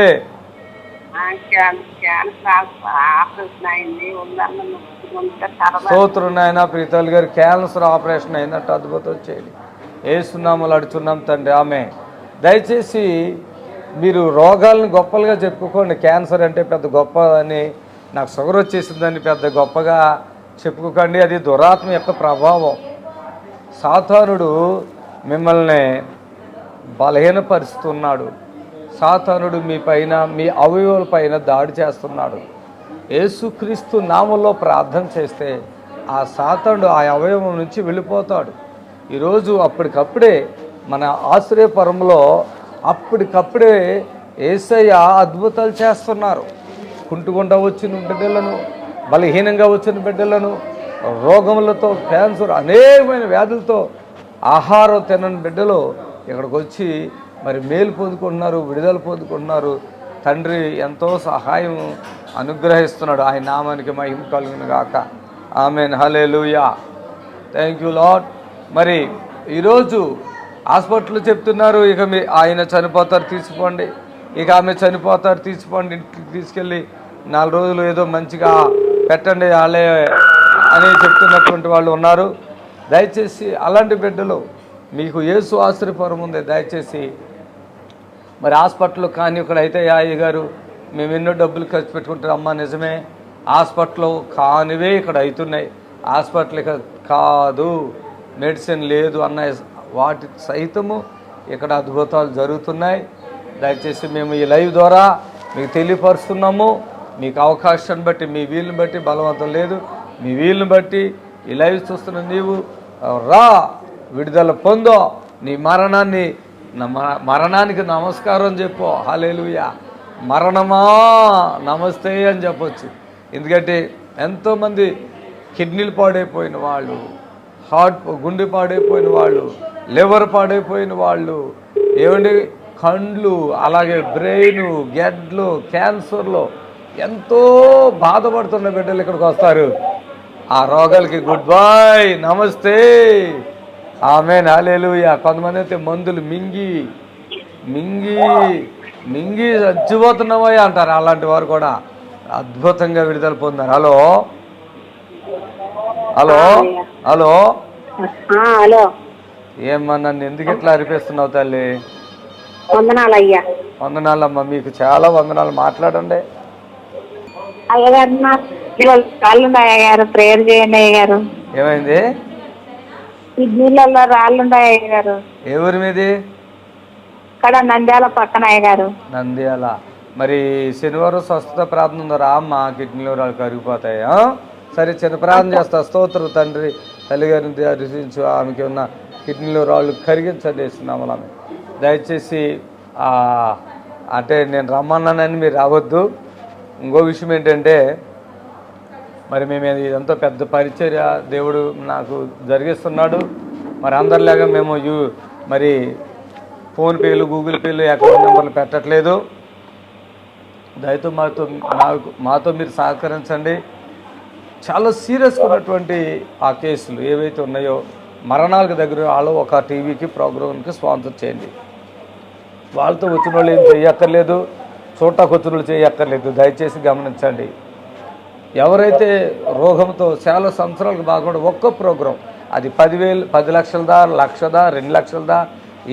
స్తోత్రం నాయన. ప్రీతల్ గారు క్యాన్సర్ ఆపరేషన్ అయినట్టు అద్భుతం చేయండి. ఏసునామములో అడుగుతున్నాం తండ్రి, ఆమె. దయచేసి మీరు రోగాలను గొప్పలుగా చెప్పుకోండి. క్యాన్సర్ అంటే పెద్ద గొప్ప అని, నాకు షుగర్ వచ్చేసిందని పెద్ద గొప్పగా చెప్పుకోకండి. అది దురాత్మ యొక్క ప్రభావం. సాతానుడు మిమ్మల్ని బలహీనపరుస్తున్నాడు. సాతానుడు మీ పైన, మీ అవయవాల పైన దాడి చేస్తున్నాడు. యేసుక్రీస్తు నామంలో ప్రార్థన చేస్తే ఆ సాతానుడు ఆ అవయవం నుంచి వెళ్ళిపోతాడు. ఈరోజు అప్పటికప్పుడే మన ఆశ్రయపురంలో అప్పటికప్పుడే యేసయ్య అద్భుతాలు చేస్తున్నారు. కుంటుగుండా వచ్చిన బిడ్డలను, బలహీనంగా వచ్చిన బిడ్డలను, రోగములతో, క్యాన్సర్, అనేకమైన వ్యాధులతో ఆహారం తినని బిడ్డలు ఇక్కడికి వచ్చి మరి మేలు పొందుకుంటున్నారు, విడుదల పొందుకుంటున్నారు. తండ్రి ఎంతో సహాయం అనుగ్రహిస్తున్నాడు. ఆయన నామానికి మహిమ కలుగును గాక. Amen. Hallelujah. Thank you lord. మరి ఈరోజు హాస్పిటల్లో చెప్తున్నారు, ఇక ఆయన చనిపోతారు తీసుకోండి, ఇక ఆమె చనిపోతారు తీసుకోండి, ఇంటికి తీసుకెళ్ళి 4 రోజులు ఏదో మంచిగా పెట్టండి వాళ్ళే అని చెప్తున్నటువంటి వాళ్ళు ఉన్నారు. దయచేసి అలాంటి బిడ్డలు, మీకు యేసు ఆశ్రయపురం ఉంది, దయచేసి మరి హాస్పిటల్ కానీ ఇక్కడ అయితే అయ్య గారు మేము ఎన్నో డబ్బులు ఖర్చు పెట్టుకుంటాం. అమ్మ నిజమే, హాస్పిటల్ కానివే ఇక్కడ అవుతున్నాయి. హాస్పిటల్ ఇక కాదు, మెడిసిన్ లేదు అన్న వాటి సైతము ఇక్కడ అద్భుతాలు జరుగుతున్నాయి. దయచేసి మేము ఈ లైవ్ ద్వారా మీకు తెలియపరుస్తున్నాము. మీకు అవకాశాన్ని బట్టి, మీ వీలుని బట్టి, బలవంతం లేదు, మీ వీలుని బట్టి ఈ లైవ్ చూస్తున్న నీవు రా, విడుదల పొందో, నీ మరణానికి నమస్కారం చెప్పు. హల్లెలూయా. మరణమా నమస్తే అని చెప్పొచ్చు. ఎందుకంటే ఎంతోమంది కిడ్నీలు పాడైపోయిన వాళ్ళు, గుండె పాడైపోయిన వాళ్ళు, లివర్ పాడైపోయిన వాళ్ళు, ఏమండి కండ్లు, అలాగే బ్రెయిన్, గెడ్లు, క్యాన్సర్లో ఎంతో బాధపడుతున్న బిడ్డలు ఇక్కడికి వస్తారు. ఆ రోగాలకి గుడ్ బై, నమస్తే, ఆమేన్. హల్లెలూయా. కొంతమంది అయితే మందులు మింగి చచ్చిపోతున్నామయ్యా అంటారు. అలాంటి వారు కూడా అద్భుతంగా విడుదల పొందారు. హలో హలో హలో హలో, ఏమ్మా, నన్ను ఎందుకు ఇట్లా అరిపిస్తున్నావు తల్లి? వందనాలయ్యా. వందనాలమ్మా, మీకు చాలా వందనాలు. మాట్లాడండి. అయ్యగారు రాళ్ళుండాయ్యారు, ప్రేయర్ చేయండి అయ్యగారు. ఏమైంది? కిడ్నీలలో రాళ్ళుండాయి అయ్యగారు. ఏ ఊరి మీది? ఇక్కడ నంద్యాల పక్కన అయ్యగారు. నంద్యాల. మరి శనివారం స్వస్థత ప్రార్థన ఉందా? రామ్మా, కిడ్నీలో రాళ్ళు కరిగిపోతాయి. సరే, చిన్న ప్రార్థన చేస్తా. స్తోత్రం తండ్రి, తల్లిగారిని దర్శించు, ఆమెకి ఉన్న కిడ్నీలో రాళ్ళు కరిగించండి వేస్తున్నాము. ఆమె దయచేసి అంటే నేను రమ్మన్నానని మీరు రావద్దు. ఇంకో విషయం ఏంటంటే, మరి మేము ఇదంతా పెద్ద పరిచర్య దేవుడు నాకు జరిగిస్తున్నాడు. మరి అందరిలాగా మేము మరి ఫోన్పేలు, గూగుల్ పేలు, అకౌంట్ నెంబర్లు పెట్టట్లేదు. దయతో మాతో మీరు సహకరించండి. చాలా సీరియస్గా ఉన్నటువంటి ఆ కేసులు ఏవైతే ఉన్నాయో, మరణాలకు దగ్గర వాళ్ళు ఒక టీవీకి, ప్రోగ్రామ్కి స్పాన్సర్ చేయండి. వాళ్ళతో వచ్చిన వాళ్ళు ఏం చేయక్కర్లేదు, చూడటానికి వచ్చిన వాళ్ళు చేయక్కర్లేదు. దయచేసి గమనించండి. ఎవరైతే రోగంతో చాలా సంవత్సరాలకు బాగుండే ఒక్క ప్రోగ్రాం, అది 10,000, 10 లక్షలదా, 1,00,000దా, 2 లక్షలదా,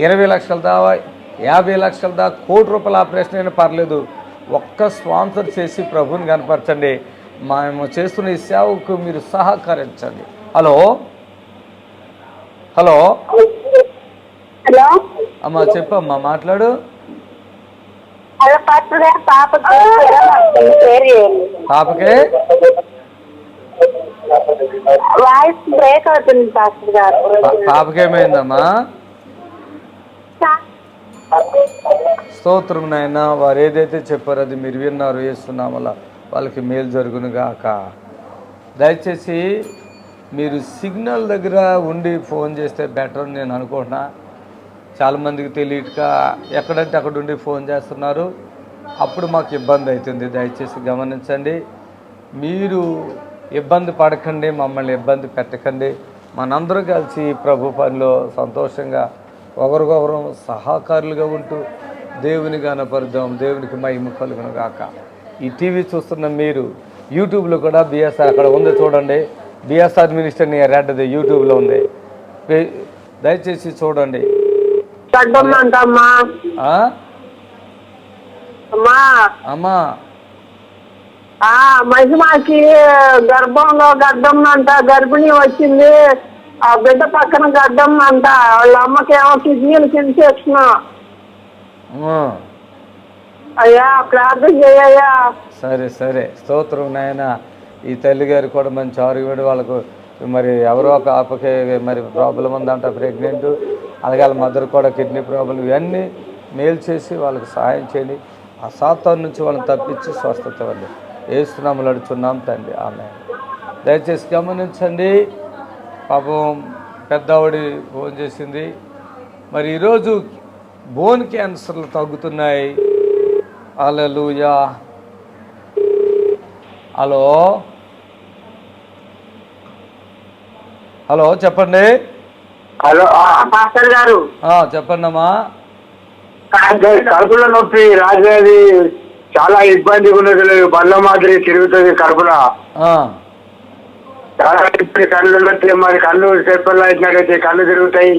20 లక్షలదా, 50 లక్షలదా, ₹1,00,00,000 ఆపరేషన్ అయినా పర్లేదు, ఒక్క స్పాన్సర్ చేసి ప్రభుని కనపరచండి. మేము చేస్తున్న ఈ సేవకు మీరు సహకరించండి. హలో హలో హలో అమ్మా, చెప్పమ్మా, మాట్లాడు. పాపకే వాయిస్ బ్రేక్ అవుతుంది పాస్టర్ గారు. పాపకేమైందమ్మా? స్తోత్రం నాయన. వారు ఏదైతే చెప్పారో అది మీరు విన్నారు. చేస్తున్నాం వల్ల వాళ్ళకి మేలు జరుగును గాక. దయచేసి మీరు సిగ్నల్ దగ్గర ఉండి ఫోన్ చేస్తే బెటర్ అని నేను అనుకుంటున్నా. చాలామందికి తెలియక ఎక్కడంటే అక్కడ ఉండి ఫోన్ చేస్తున్నారు, అప్పుడు మాకు ఇబ్బంది అవుతుంది. దయచేసి గమనించండి. మీరు ఇబ్బంది పడకండి, మమ్మల్ని ఇబ్బంది పెట్టకండి. మనందరూ కలిసి ప్రభు పనిలో సంతోషంగా ఒకరికొకరు సహకారులుగా ఉంటూ దేవుని గణపరుద్దాం. దేవునికి మహిమ కలుగును గాక. ఈ టీవీ చూస్తున్న మీరు యూట్యూబ్లో కూడా బిఎస్ఆర్ అక్కడ ఉంది చూడండి. బిఎస్ఆర్ మినిస్టర్ నియర్ రెడ్ది యూట్యూబ్లో ఉంది, దయచేసి చూడండి. అమ్మా మహిమకి గర్భంలో గడ్డం అంట, గర్భిణి వచ్చింది, ఆ బిడ్డ పక్కన గడ్డం అంట, వాళ్ళ అమ్మకేమో కిడ్నీలు ఇన్ఫెక్షన్. అయ్యా ప్రార్థన చేయయ్యా. సరే సరే, స్తోత్రం నాయన. ఈ తల్లి గారు కూడా మంచి ఆరోగ్యపడి వాళ్ళకు మరి ఎవరో ఒక ఆపకే మరి ప్రాబ్లం ఉందంట, ప్రెగ్నెంట్, అలాగే వాళ్ళ మదర్ కూడా కిడ్నీ ప్రాబ్లం, ఇవన్నీ మేలు చేసి వాళ్ళకి సహాయం చేయండి. ఆ సాతాను నుంచి వాళ్ళని తప్పించి స్వస్థత వాళ్ళు ఏసునామములో అడుగుచున్నాం తండ్రి, ఆమె. దయచేసి గమనించండి. పాపం పెద్దవాడి ఫోన్ చేసింది. మరి ఈరోజు బోన్ క్యాన్సర్లు తగ్గుతున్నాయి. హల్లెలూయా. హలో హలో చెప్పండి. హలో పాస్టర్ గారు చెప్పండి అమ్మా. కడుపులో నొప్పి రాజుగారి చాలా ఇబ్బందిగా ఉన్నది, బల్ల మాదిరి తిరుగుతుంది కడుపులో. చాలా కళ్ళు ఉండట్లేదు, మరి కళ్ళు చెప్పల్లో ఇచ్చినట్టయితే కళ్ళు తిరుగుతాయి,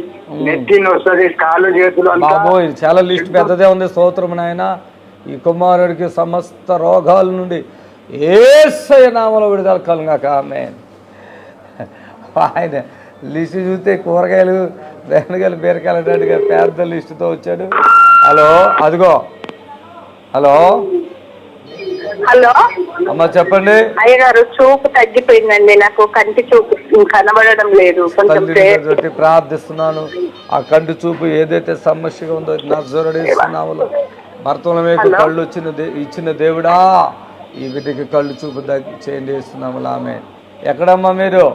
నెత్తి వస్తుంది, కాళ్ళు చేతులు. బాబోయ్, చాలా లిస్ట్ పెద్దదే ఉంది. స్తోత్రం నాయన. ఈ కుమారుడికి సమస్త రోగాల నుండి యేసయ్య నామములో విడుదల కలుగాక. ఆమేన్. ఆయన లిస్టు చూస్తే కూరగాయలు, బెండకాయలు, బీరకాయలు అన్నట్టుగా పెద్ద లిస్టుతో వచ్చాడు. హలో, అదిగో. హలో హలో అమ్మా చెప్పండి. అయ్యగారు, చూపు తగ్గిపోయిందండి, నాకు కంటి చూపు కనబడడం లేదు. కొంచెం ప్రార్థిస్తున్నాను. ఆ కంటి చూపు ఏదైతే సమస్యగా ఉందో నజరేయునామములో భర్తలకు కళ్ళు ఇచ్చిన దేవుడా, ఈ బిడ్డకి కళ్ళు చూపు చేయండి ఇస్తున్నాములు. ఆమె. ఎక్కడమ్మా మీరు?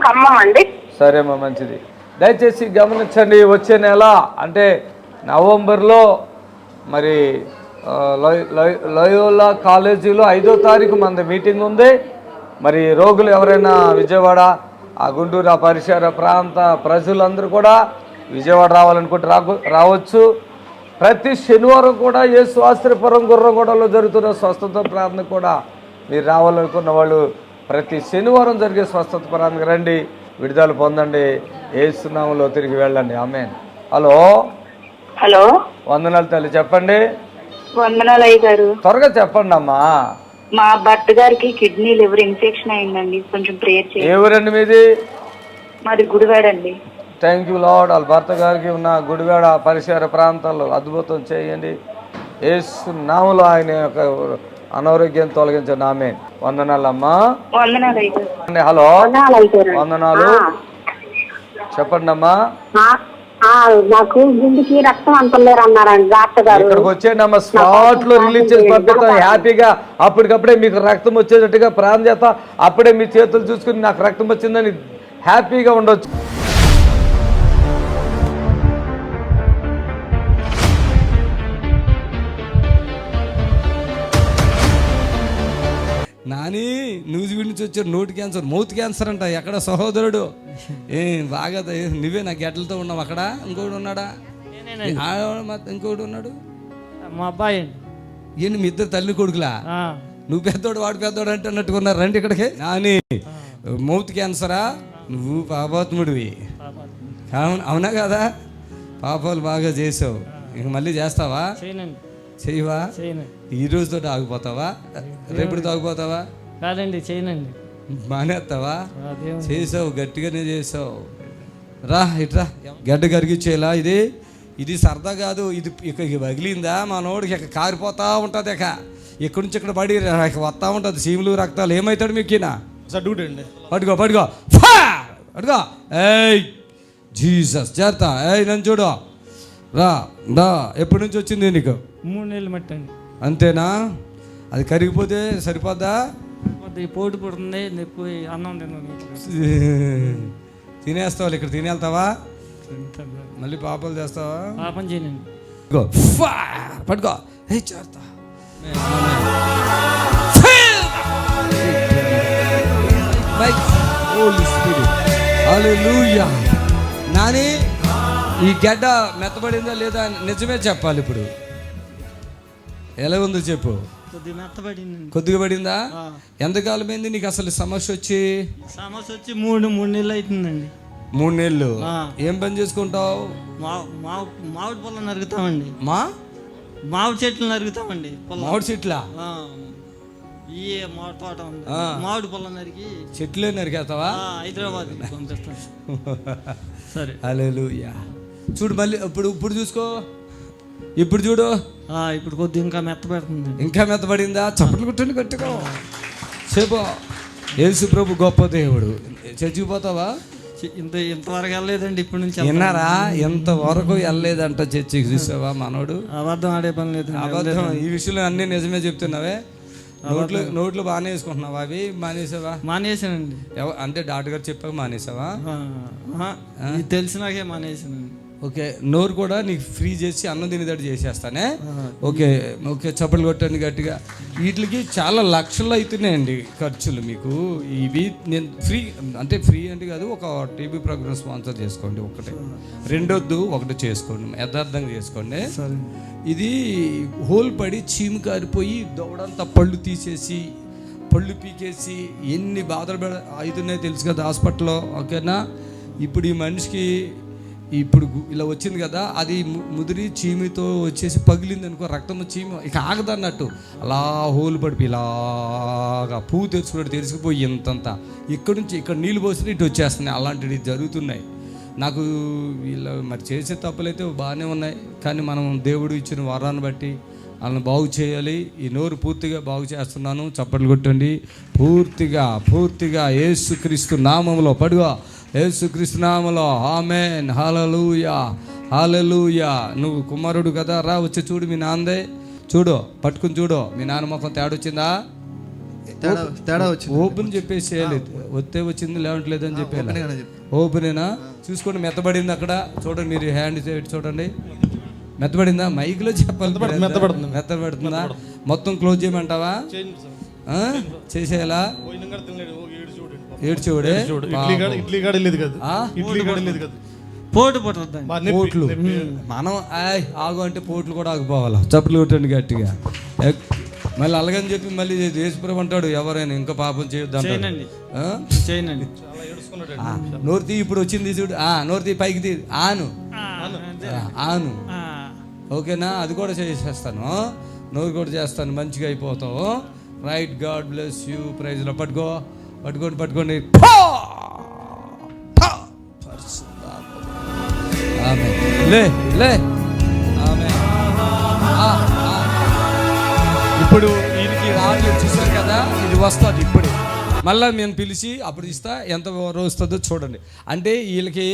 ఖమ్మం అండి. సరేమ్మా, మంచిది. దయచేసి గమనించండి. వచ్చే నెల అంటే నవంబర్లో మరి లోయోలా కాలేజీలో 5వ తారీఖు మన మీటింగ్ ఉంది. మరి రోగులు ఎవరైనా విజయవాడ, ఆ గుంటూరు, ఆ పరిసర ప్రాంత ప్రజలందరూ కూడా విజయవాడ రావాలనుకుంటే రావచ్చు. ప్రతి శనివారం కూడా యేసు ఆశ్రయపురం గుర్రగూడలో జరుగుతున్న స్వస్థత ప్రార్థన కూడా మీరు రావాలనుకున్న వాళ్ళు ప్రతి శనివారం జరిగే స్వస్థత ప్రార్థనకు రండి, విడుదల పొందండి, యేసు నామములో తిరిగి వెళ్ళండి. ఆమేన్. హలో హలో వందనాలు తల్లి, చెప్పండి. వందనాలు అయ్యగారు. త్వరగా చెప్పండి అమ్మా. మా భర్త గారికి కిడ్నీ లివర్ ఇన్ఫెక్షన్ అయిందండి, కొంచెం ప్రేయర్ చేయండి. ఎవరండి మీది? మాది గుడివాడండి. Thank you lord. వాళ్ళ భర్త గారికి ఉన్న గుడివాడ పరిసర ప్రాంతాల్లో అద్భుతం చేయండి యేసు నామములో. ఆయన యొక్క అనారోగ్యం తొలగించండి. ఆమేన్. వందనాలమ్మా. వందనాలు అయ్యగారు. హలో వందనాలు, చెప్పండి అమ్మా. నాకు గుండెకి రక్తం అంతలేరు అన్నారండి డాక్టర్ గారు. ఇక్కడికి వచ్చేయండి అమ్మా, స్పాట్ లో రిలీజ్ చేసి పంపిస్తాం హ్యాపీగా. అప్పటికప్పుడే మీకు రక్తం వచ్చేటట్టుగా ప్రాణం చేస్తా. అప్పుడే మీ చేతులు చూసుకుని నాకు రక్తం వచ్చిందని హ్యాపీగా ఉండొచ్చు. నాని న్యూస్ నుంచి వచ్చారు. నోటి క్యాన్సర్, మౌత్ క్యాన్సర్ అంట. ఎక్కడ సహోదరుడు? బాగా నువ్వే నా గెడ్డలతో ఉన్నావు అక్కడ. ఇంకోటి ఉన్నాడా? ఇంకోటి ఉన్నాడు, మా అబ్బాయి. ఏంటి మీ ఇద్దరు తల్లి కొడుకులా? నువ్వు పెద్దోడు వాడు పెద్దోడు అంటే అన్నట్టుకున్నారు. రండి ఇక్కడికి. నాని మౌత్ క్యాన్సరా? నువ్వు పాపాత్ముడివి. అవునా కదా? పాపాలు బాగా చేసావు, ఇంక మళ్ళీ చేస్తావా? చెయ్యవా? ఈ రోజుతో ఆగిపోతావా? రేపటితో ఆగిపోతావా? కాదండి, చేయనండి. మానేస్తావా? చేసావు, గట్టిగానే చేసావు. రా ఇట్రా, గడ్డ కరిగిచ్చేలా. ఇది సరదా కాదు, ఇది ఇక పగిలిందా మనోడికి ఇక కారిపోతా ఉంటుంది. ఇక్కడి నుంచి ఇక్కడ పడి వస్తూ ఉంటుంది సీములు, రక్తాలు. ఏమవుతాడు మీకు? పట్టుకో పట్టుకో పట్టుకో. ఏయ్ జీసస్ చేత. ఏయ్ నన్ను చూడు, రా రా. ఎప్పటి నుంచి వచ్చింది నీకు? 3 నెలలు మట్టండి. అంతేనా? అది కరిగిపోతే సరిపోద్దా? కొద్దిగా పోటు పుడుతుంది నొప్పి అన్నం తిన్నాను. తినేస్తావు ఇక్కడ తినేళ్తావా? మళ్ళీ పాపాలు చేస్తావా? పాపం చేయనండి. పట్టుకో చేస్తా. నాని ఈ గడ్డ మెత్తబడిందా లేదా నిజమే చెప్పాలి. ఇప్పుడు ఎలా ఉందో చెప్పు. కొద్దిగా మెత్తబడిందండి. కొద్దిగా పడిందా? ఎంతకాలం అయింది నీకు అసలు సమస్య వచ్చి? సమస్య వచ్చి మూడు నెలలు అవుతుందండి. 3 నెలలు. ఏం పని చేసుకుంటావు? మామిడి పొలం నరుగుతామండి. మామిడి చెట్లు నరుగుతామండి. మామిడి చెట్లా? ఈ మామిడి తోట ఉంది, మామిడి పొలం నరికి చెట్లే నరికేస్తావా? హైదరాబాద్ పంపిస్తాను. సరే హల్లెలూయా. చూడు మళ్ళీ ఇప్పుడు చూసుకో. ఇప్పుడు చూడు. ఇప్పుడు కొద్దిగా ఇంకా మెత్తబడుతుంది. ఇంకా మెత్తబడిందా? చప్పట్లు కొట్టండి గట్టిగా. చెప్పు. యేసు ప్రభు గొప్ప దేవుడు. చచ్చిపోతావా? ఇంతవరకు వెళ్ళలేదండి. ఇప్పటి నుంచి విన్నారా? ఎంతవరకు వెళ్ళలేదంట చర్చికి. చూసావా మనోడు? అబద్ధం ఆడే పని లేదు. అబద్ధం. ఈ విషయంలో అన్ని నిజమే చెప్తున్నావే. నోట్లు బాగానే వేసుకుంటున్నావా? అవి మానేసావా? మానేసానండి. అంటే డాక్టర్ గారు చెప్పాక మానేసావా? తెలిసినాకే మానేసానండి. ఓకే. నోరు కూడా నీకు ఫ్రీ చేసి అన్నం తినేటట్టు చేసేస్తానే. Okay okay. చప్పట్లు కొట్టండి గట్టిగా. వీటికి చాలా లక్షలు అవుతున్నాయండి ఖర్చులు మీకు. ఇవి నేను ఫ్రీ అంటే కాదు, ఒక టీవీ ప్రోగ్రామ్ స్పాన్సర్ చేసుకోండి. ఒకటే రెండొద్దు, ఒకటి చేసుకోండి. యథార్థంగా చేసుకోండి. ఇది హోల్ పడి చీము కారిపోయి దవడంతా పళ్ళు తీసేసి పళ్ళు పీకేసి ఎన్ని బాధలు అవుతున్నాయో తెలుసు కదా హాస్పిటల్లో. ఓకేనా? ఇప్పుడు ఈ మనిషికి ఇప్పుడు ఇలా వచ్చింది కదా, అది ముదిరి చీమితో వచ్చేసి పగిలింది అనుకో, రక్తం చీమి ఇక ఆగదన్నట్టు అలా హోలు పడిపి ఇలాగా పువ్వు తెరుచుకున్నట్టు తెరిచిపోయి ఇంతంతా ఇక్కడ నుంచి ఇక్కడ నీళ్ళు పోసి ఇటు వచ్చేస్తున్నాయి. అలాంటివి జరుగుతున్నాయి. నాకు వీళ్ళు మరి చేసే తప్పులైతే బాగానే ఉన్నాయి, కానీ మనం దేవుడు ఇచ్చిన వరాన్ని బట్టి వాళ్ళని బాగు చేయాలి. ఈ నోరు పూర్తిగా బాగు చేస్తున్నాను. చప్పట్లు కొట్టండి. పూర్తిగా యేసుక్రీస్తు నామములో పడుగా. యేసుక్రీస్తు నామములో ఆమేన్. హల్లెలూయా హల్లెలూయా. నువ్వు కుమారుడు కదా, రా వచ్చి చూడు. మీ నాన్నదే చూడు, పట్టుకుని చూడు. మీ నాన్న మొఖం తేడా వచ్చింది. ఓపెన్ చెప్పేసి వస్తే వచ్చింది, లేవట్లేదు అని చెప్పేయాలి. ఓపెనేనా? చూసుకోండి. మెత్తబడింది అక్కడ చూడండి. మీరు హ్యాండ్ చూడండి. మెత్తబడిందా? మైక్లో చెప్పాలి. మెత్తబడుతుందా? మొత్తం క్లోజ్ చేయమంటావా? చేసేయాలా? ఏడ్చోడే పోట్లు. మనం ఆగు అంటే పోట్లు కూడా ఆగిపోవాలా. చప్పట్లు కొట్టండి గట్టిగా. మళ్ళీ అలాగని చెప్పి మళ్ళీ యేసుప్రభు అంటాడు, ఎవరైనా ఇంకా పాపం చేయొద్దు. నోర్తి ఇప్పుడు వచ్చింది చూడు. నోర్తి పైకి తీ. ఆను. ఓకేనా? అది కూడా చేసేస్తాను. నోరు కూడా చేస్తాను. మంచిగా అయిపోతావు. రైట్. God bless you. ప్రైజ్లో పట్టుకోండి. లే. ఇప్పుడు వీరికి రాళ్ళు చూసారు కదా, ఇది వస్తుంది. ఇప్పుడు మళ్ళీ మేము పిలిచి అప్పుడు ఇస్తా. ఎంత వస్తుందో చూడండి. అంటే వీళ్ళకి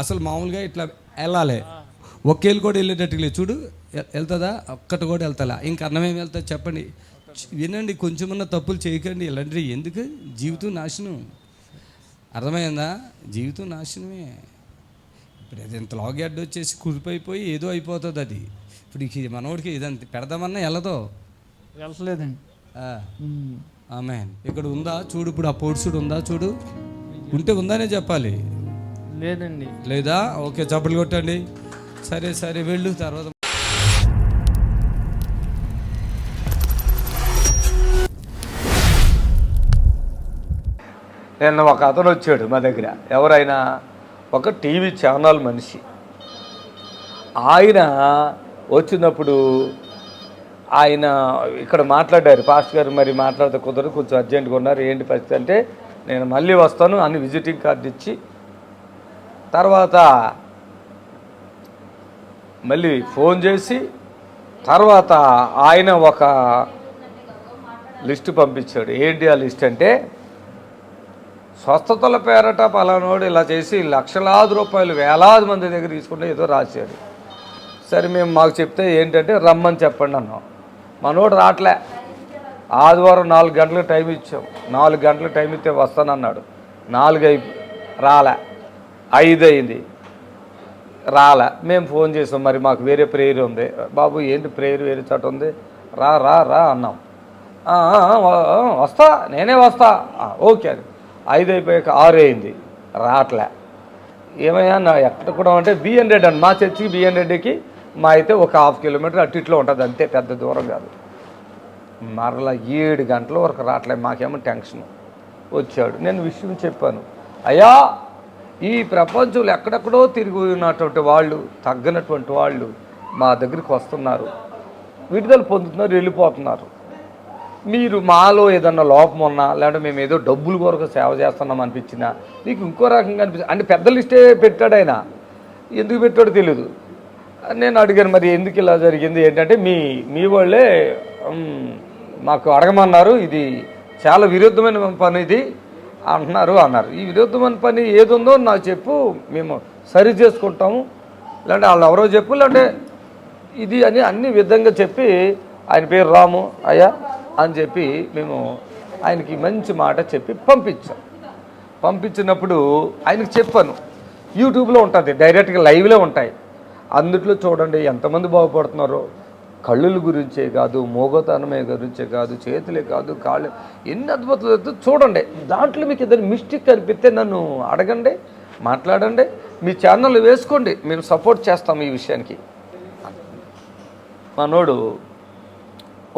అసలు మామూలుగా ఇట్లా వెళ్ళాలి. ఒకేళ్ళు కూడా వెళ్ళేటట్టు లేదు. చూడు వెళ్తుందా? ఒక్కటి కూడా వెళ్తా. ఇంక అన్నమేమి వెళ్తా చెప్పండి. వినండి. కొంచెమన్నా తప్పులు చేయకండి. ఇలాంటి ఎందుకు? జీవితం నాశనం. అర్థమైందా? జీవితం నాశనమే. ఇప్పుడు అది ఇంత లాగెడ్ వచ్చేసి కురిపోయిపోయి ఏదో అయిపోతుంది. అది ఇప్పుడు మనోడికి ఇదంతా పెడదామన్నా వెళ్ళలేదండి. ఆమేన్. ఇక్కడ ఉందా చూడు. ఇప్పుడు ఆ పొడుసుడు ఉందా చూడు. ఉంటే ఉందనే చెప్పాలి. లేదండి. లేదా? ఓకే. చప్పట్లు కొట్టండి. సరే వెళ్ళు. తర్వాత నిన్న ఒక అతను వచ్చాడు మా దగ్గర. ఎవరైనా ఒక టీవీ ఛానల్ మనిషి. ఆయన వచ్చినప్పుడు ఆయన ఇక్కడ మాట్లాడారు. పాస్టర్ గారు మరి మాట్లాడితే కుదరదు, కొంచెం అర్జెంటుగా ఉన్నారు. ఏంటి పరిస్థితి అంటే, నేను మళ్ళీ వస్తాను అని విజిటింగ్ కార్డు ఇచ్చి తర్వాత మళ్ళీ ఫోన్ చేసి తర్వాత ఆయన ఒక లిస్టు పంపించాడు. ఏంటి ఆ లిస్ట్ అంటే, స్వస్థతల పేరట పలానోడు ఇలా చేసి లక్షలాది రూపాయలు వేలాది మంది దగ్గర తీసుకుంటే ఏదో రాశాడు. సరే మాకు చెప్తే ఏంటంటే రమ్మని చెప్పండి అన్నాం. మనోడు రావట్లే. ఆదివారం 4 గంటలకు టైం ఇచ్చాం. 4 గంటలకు టైం ఇస్తే వస్తానన్నాడు. 4 రాలే, 5 అయింది రాలే. మేము ఫోన్ చేసాం, మరి మాకు వేరే ప్రేయర్ ఉంది. బాబు ఏంటి ప్రేయర్ వేరే చోట ఉంది, రా రా రా అన్నాం. వస్తా, నేనే వస్తా, ఓకే అని. 5 అయిపోయాక 6 అయింది, రావట్లే. ఏమయ్యా నా ఎక్కడ కూడా అంటే బిఎన్ రెడ్డి అని, మా చర్చికి బిఎన్ రెడ్డికి మా అయితే ఒక 1/2 కిలోమీటర్ అటు ఇట్లో ఉంటుంది అంతే, పెద్ద దూరం కాదు. మరలా 7 గంటల వరకు రావట్లేదు. మాకేమో టెన్షన్ వచ్చాడు. నేను విషయం చెప్పాను, అయ్యా ఈ ప్రపంచంలో ఎక్కడెక్కడో తిరిగి ఉన్నటువంటి వాళ్ళు, తగ్గనటువంటి వాళ్ళు మా దగ్గరికి వస్తున్నారు, విడుదల పొందుతున్నారు, వెళ్ళిపోతున్నారు. మీరు మాలో ఏదన్నా లోపం ఉన్నా, లేదంటే మేము ఏదో డబ్బుల కొరకు సేవ చేస్తున్నాం అనిపించినా, నీకు ఇంకో రకంగా అనిపించింది అంటే పెద్ద లిస్టే పెట్టాడు ఆయన. ఎందుకు పెట్టాడో తెలీదు. నేను అడిగాను, మరి ఎందుకు ఇలా జరిగింది ఏంటంటే మీ వాళ్ళే మాకు అడగమన్నారు, ఇది చాలా విరుద్ధమైన పని ఇది అన్నారు. ఈ విరుద్ధమైన పని ఏది ఉందో నాకు చెప్పు, మేము సరి చేసుకుంటాము, లేదంటే వాళ్ళు ఎవరో చెప్పు, లేదంటే ఇది అని అన్ని విధంగా చెప్పి, ఆయన పేరు రాము అయ్యా అని చెప్పి మేము ఆయనకి మంచి మాట చెప్పి పంపించాం. పంపించినప్పుడు ఆయనకి చెప్పాను, యూట్యూబ్లో ఉంటుంది, డైరెక్ట్గా లైవ్లో ఉంటాయి, అందుట్లో చూడండి ఎంతమంది బాగుపడుతున్నారో. కళ్ళుల గురించే కాదు, మోగతనమే గురించే కాదు, చేతులే కాదు, కాళ్ళు, ఎన్ని అద్భుతాలు చూడండి. దాంట్లో మీకు ఏదైనా మిస్టేక్ అనిపిస్తే నన్ను అడగండి, మాట్లాడండి, మీ ఛానల్ వేసుకోండి, మేము సపోర్ట్ చేస్తాం ఈ విషయానికి. మనోడు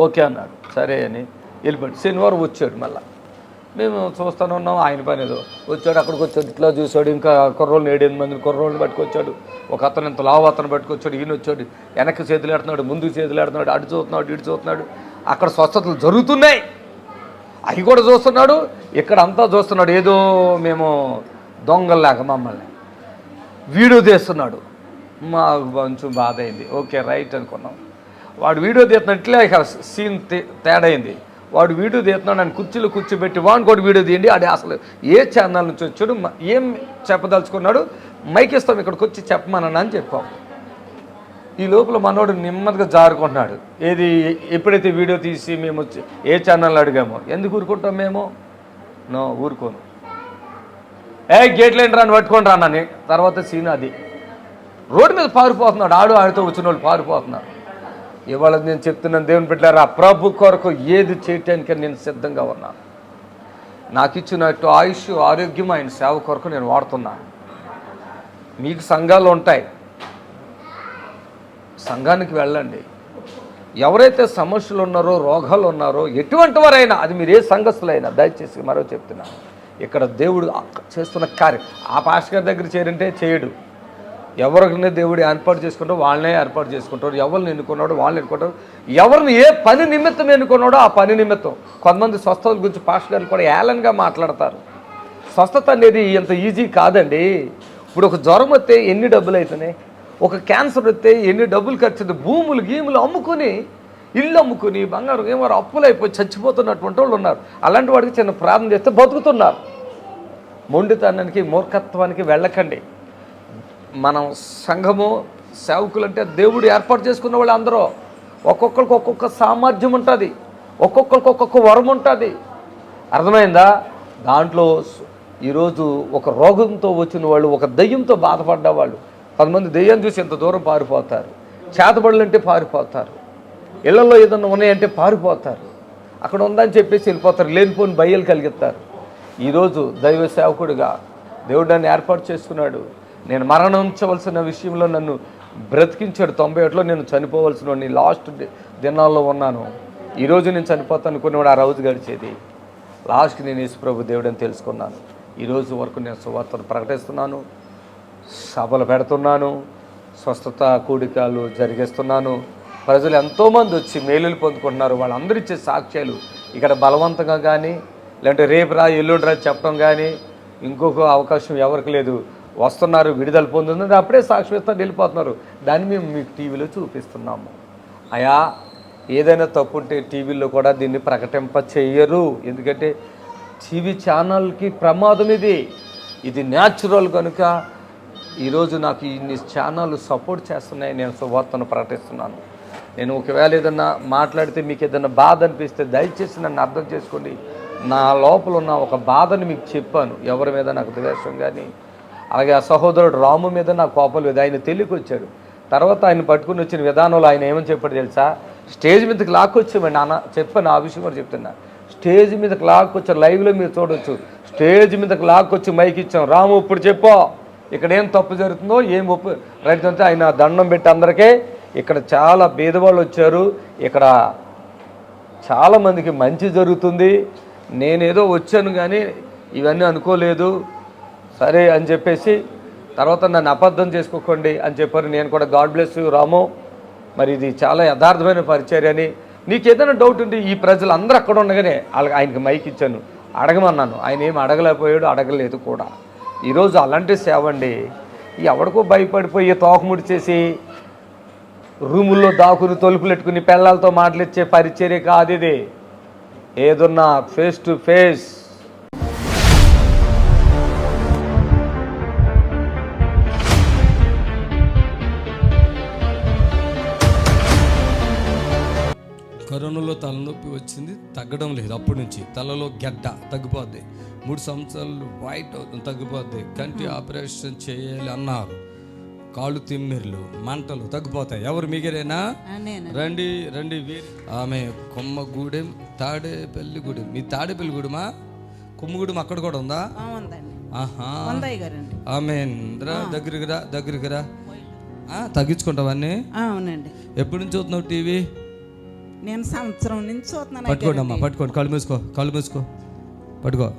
ఓకే అన్నాడు, సరే అని వెళ్ళిపోయాడు. శనివారం వచ్చాడు, మళ్ళీ మేము చూస్తూనే ఉన్నాం. ఆయన పని ఏదో వచ్చాడు, అక్కడికి వచ్చాడు, ఇట్లా చూశాడు, ఇంకా కుర్రోళ్ళు 7-8 మందిని కుర్రోళ్ళు పట్టుకొచ్చాడు. ఒక అతను ఇంత లావు అతను పట్టుకొచ్చాడు. ఈయన వచ్చాడు, వెనక్కి చేతులు ఆడుతున్నాడు, ముందుకు చేతులు ఆడుతున్నాడు, అటు చూస్తున్నాడు, ఇటు చూస్తున్నాడు. అక్కడ స్వస్థతలు జరుగుతున్నాయి, అవి కూడా చూస్తున్నాడు, ఇక్కడ అంతా చూస్తున్నాడు. ఏదో మేము దొంగల్లాగా మమ్మల్ని వీడియో తీస్తున్నాడు. మాకు కొంచెం బాధ అయింది. ఓకే రైట్ అనుకున్నాం. వాడు వీడియో తీస్తున్నట్లే ఇక సీన్ తేడా అయింది. వాడు వీడియో తీస్తున్నాడు, ఆయన కుర్చీలో కూర్చోబెట్టి వాడిని కూడా వీడియో తీయండి. అది అసలు ఏ ఛానల్ నుంచి వచ్చాడు, ఏం చెప్పదలుచుకున్నాడు, మైక్ ఇస్తాం ఇక్కడికి వచ్చి చెప్పమన్నా అని చెప్పాం. ఈ లోపల మనోడు నెమ్మదిగా జారుకుంటున్నాడు. ఏది ఎప్పుడైతే వీడియో తీసి మేము వచ్చి ఏ ఛానల్ అడిగామో, ఎందుకు ఊరుకుంటాం మేము, నో ఊరుకోను, గేట్లు ఏంటి రాని పట్టుకొని రానని. తర్వాత సీన్ అది రోడ్డు మీద పారిపోతున్నాడు, ఆడితో వచ్చిన వాళ్ళు పారిపోతున్నారు. ఇవాళ నేను చెప్తున్నాను, దేవుని బిడ్డలారా, ప్రభు కొరకు ఏది చేయటానికి నేను సిద్ధంగా ఉన్నాను. నాకు ఇచ్చినట్టు ఆయుష్, ఆరోగ్యం ఆయన సేవ కొరకు నేను వాడుతున్నాను. మీకు సంఘాలు ఉంటాయి, సంఘానికి వెళ్ళండి. ఎవరైతే సమస్యలు ఉన్నారో, రోగాలు ఉన్నారో, ఎటువంటి వారైనా, అది మీరు ఏ సంఘస్థులైనా, దయచేసి మరో చెప్తున్నాను, ఇక్కడ దేవుడు చేస్తున్న కార్యం ఆ పాస్టర్ గారి దగ్గర చేరంటే చేయడు. ఎవరికైనా దేవుడు ఏర్పాటు చేసుకుంటారో వాళ్ళనే ఏర్పాటు చేసుకుంటారు. ఎవరిని ఎన్నుకున్నాడో వాళ్ళని ఎన్నుకుంటారు. ఎవరిని ఏ పని నిమిత్తం ఎన్నుకున్నాడో ఆ పని నిమిత్తం. కొంతమంది స్వస్థతల గురించి పాస్టర్ గారు కూడా ఏలన్గా మాట్లాడతారు. స్వస్థత అనేది అంత ఈజీ కాదండి. ఇప్పుడు ఒక జ్వరం వస్తే ఎన్ని డబ్బులు అవుతున్నాయి, ఒక క్యాన్సర్ వస్తే ఎన్ని డబ్బులు ఖర్చు, భూములు గీములు అమ్ముకొని, ఇల్లు అమ్ముకుని, బంగారు ఏమారు అప్పులు అయిపోయి చచ్చిపోతున్నటువంటి వాళ్ళు ఉన్నారు. అలాంటి వాడికి చిన్న ప్రార్థన చేస్తే బతుకుతున్నారు. మొండితనానికి, మూర్ఖత్వానికి వెళ్ళకండి. మనం సంఘము సేవకులు అంటే దేవుడు ఏర్పాటు చేసుకున్న వాళ్ళు అందరూ ఒక్కొక్కరికి ఒక్కొక్క సామర్థ్యం ఉంటుంది, ఒక్కొక్కరికి ఒక్కొక్క వరం ఉంటుంది. అర్థమైందా? దాంట్లో ఈరోజు ఒక రోగంతో వచ్చిన వాళ్ళు, ఒక దెయ్యంతో బాధపడ్డ వాళ్ళు, 10 మంది దెయ్యం చూసి ఎంత దూరం పారిపోతారు. చేతబడులంటే పారిపోతారు. ఇళ్లలో ఏదన్నా ఉన్నాయంటే పారిపోతారు. అక్కడ ఉందని చెప్పేసి వెళ్ళిపోతారు. లేనిపోని భయాలు కలిగిస్తారు. ఈరోజు దైవ సేవకుడిగా దేవుడు నన్ను ఏర్పాటు చేసుకున్నాడు. నేను మరణించవలసిన విషయంలో నన్ను బ్రతికించాడు. 91లో నేను చనిపోవలసిన లాస్ట్ దినాల్లో ఉన్నాను. ఈరోజు నేను చనిపోతాను అనుకునేవాడు ఆ రోజు గడిచేది. లాస్ట్కి నేను యేసుప్రభు దేవుడని తెలుసుకున్నాను. ఈరోజు వరకు నేను సువార్తను ప్రకటిస్తున్నాను, సభలు పెడుతున్నాను, స్వస్థత కూడికలు జరిగిస్తున్నాను. ప్రజలు ఎంతోమంది వచ్చి మేలులు పొందుకుంటున్నారు. వాళ్ళందరూ ఇచ్చే సాక్ష్యాలు ఇక్కడ బలవంతంగా కానీ, లేదంటే రేపు రా ఎల్లుండి రా చెప్పడం కానీ ఇంకొక అవకాశం ఎవరికి లేదు. వస్తున్నారు, విడుదల పొందుతున్నారు, అప్పుడే సాక్ష్యం ఇస్తారు, వెళ్ళిపోతున్నారు. దాన్ని మేము మీకు టీవీలో చూపిస్తున్నాము. అయా ఏదైనా తప్పు ఉంటే టీవీలో కూడా దీన్ని ప్రకటింప చెయ్యరు. ఎందుకంటే టీవీ ఛానల్కి ప్రమాదం ఇది న్యాచురల్ కనుక ఈరోజు నాకు ఇన్ని ఛానళ్ళు సపోర్ట్ చేస్తున్నాయి. నేను సువార్తను ప్రకటిస్తున్నాను. నేను ఒకవేళ ఏదన్నా మాట్లాడితే మీకు ఏదన్నా బాధ అనిపిస్తే దయచేసి నన్ను అర్థం చేసుకోండి. నా లోపల ఉన్న ఒక బాధను మీకు చెప్పాను. ఎవరి మీద నాకు ద్వేషం కానీ, అలాగే ఆ సహోదరుడు రాము మీద నాకు కోపం లేదు. ఆయన తెలియక వచ్చాడు. తర్వాత ఆయన పట్టుకుని వచ్చిన విధానంలో ఆయన ఏమని చెప్పాడు తెలుసా? స్టేజ్ మీదకి లాక్కొచ్చామండి నాన్న, చెప్పాను. ఆ విషయం కూడా చెప్తున్నా. స్టేజ్ మీదకి లాక్కొచ్చారు, లైవ్లో మీరు చూడవచ్చు. స్టేజ్ మీదకి లాక్కొచ్చి మైక్ ఇచ్చాం. రాము ఇప్పుడు చెప్పు, ఇక్కడ ఏం తప్పు జరుగుతుందో, ఏం ఒప్పు రైట్ అంటే ఆయన దండం పెట్టి అందరికీ ఇక్కడ చాలా పేదవాళ్ళు వచ్చారు, ఇక్కడ చాలామందికి మంచి జరుగుతుంది, నేనేదో వచ్చాను కానీ ఇవన్నీ అనుకోలేదు సరే అని చెప్పేసి తర్వాత నన్ను అబద్ధం చేసుకోకండి అని చెప్పారు. నేను కూడా గాడ్ బ్లెస్ యూ రాము, మరి ఇది చాలా యథార్థమైన పరిచర్య అని. నీకు ఏదైనా డౌట్ ఉంటే ఈ ప్రజలు అందరూ అక్కడ ఉండగానే ఆయనకి మైక్ ఇచ్చాను, అడగమన్నాను. ఆయన ఏం అడగలేకపోయాడు, అడగలేదు కూడా. ఈరోజు అలాంటి సేవ అండి. ఎవడికో భయపడిపోయి తోకముడిచేసి రూముల్లో దాకుని తలుపులెట్టుకుని పిల్లలతో మాట్లాడిచ్చే పరిచర్య కాదు ఇది. ఏదున్నా ఫేస్ టు ఫేస్. కరోనాలో తలనొప్పి వచ్చింది, తగ్గడం లేదు. అప్పటి నుంచి తలలో గడ్డ తగ్గిపోద్ది, 3 సంవత్సరాలు వైట్ అవుతుంది, తగ్గిపోద్ది. కంటి ఆపరేషన్ చేయాలి అన్నారు. కాళ్ళు తిమ్మిర్లు, మంటలు తగ్గిపోతాయి. ఎవరు మిగిరేనా? రండి రండి. ఆమె కొమ్మగూడెం తాడేపల్లిగూడెం. మీ తాడేపల్లిగూడెమా? కొమ్మగూడెం అక్కడ కూడా ఉందా? ఆహా. ఆమె దగ్గరికి రా. తగ్గించుకుంటావన్నీ? అవునండి. ఎప్పటి నుంచి చూస్తున్నావు టీవీ? నేను సంవత్సరం నుంచి చూస్తున్నాను. పట్టుకోండి అమ్మా, పట్టుకోండి. కళ్ళు మూసుకో పట్టుకో.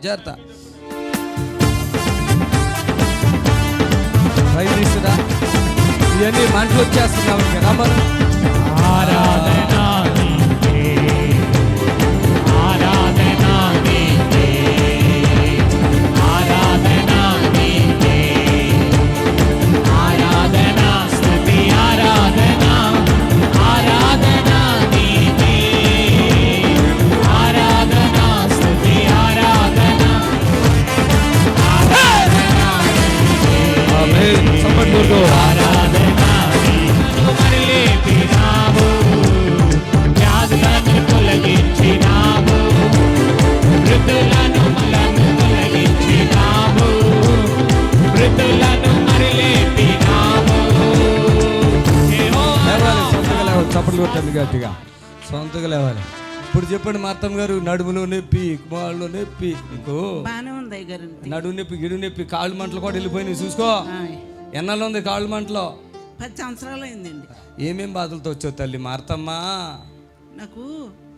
జాగ్రత్త. తీసుకురా, ఇవన్నీ మంటలు వచ్చేస్తున్నావు. రమ్మను. చప్పట్లు కొట్టండి గట్టిగా, సొంతగా లేవాలి. ఇప్పుడు చెప్పండి మా అత్తమ్మ గారు, నడుములో నొప్పి, కుమారులో నొప్పి, నీకు నడుము నొప్పి, గిడు నొప్పి, కాళ్ళు మంటలు కూడా వెళ్ళిపోయినాయి. చూసుకో, ఎన్నాళ్ళు ఉంది కాళ్ళు మంటలో? 10 సంవత్సరాలు అయిందండి. ఏమేం బాధలతో వచ్చావు తల్లి మా అత్తమ్మ? నాకు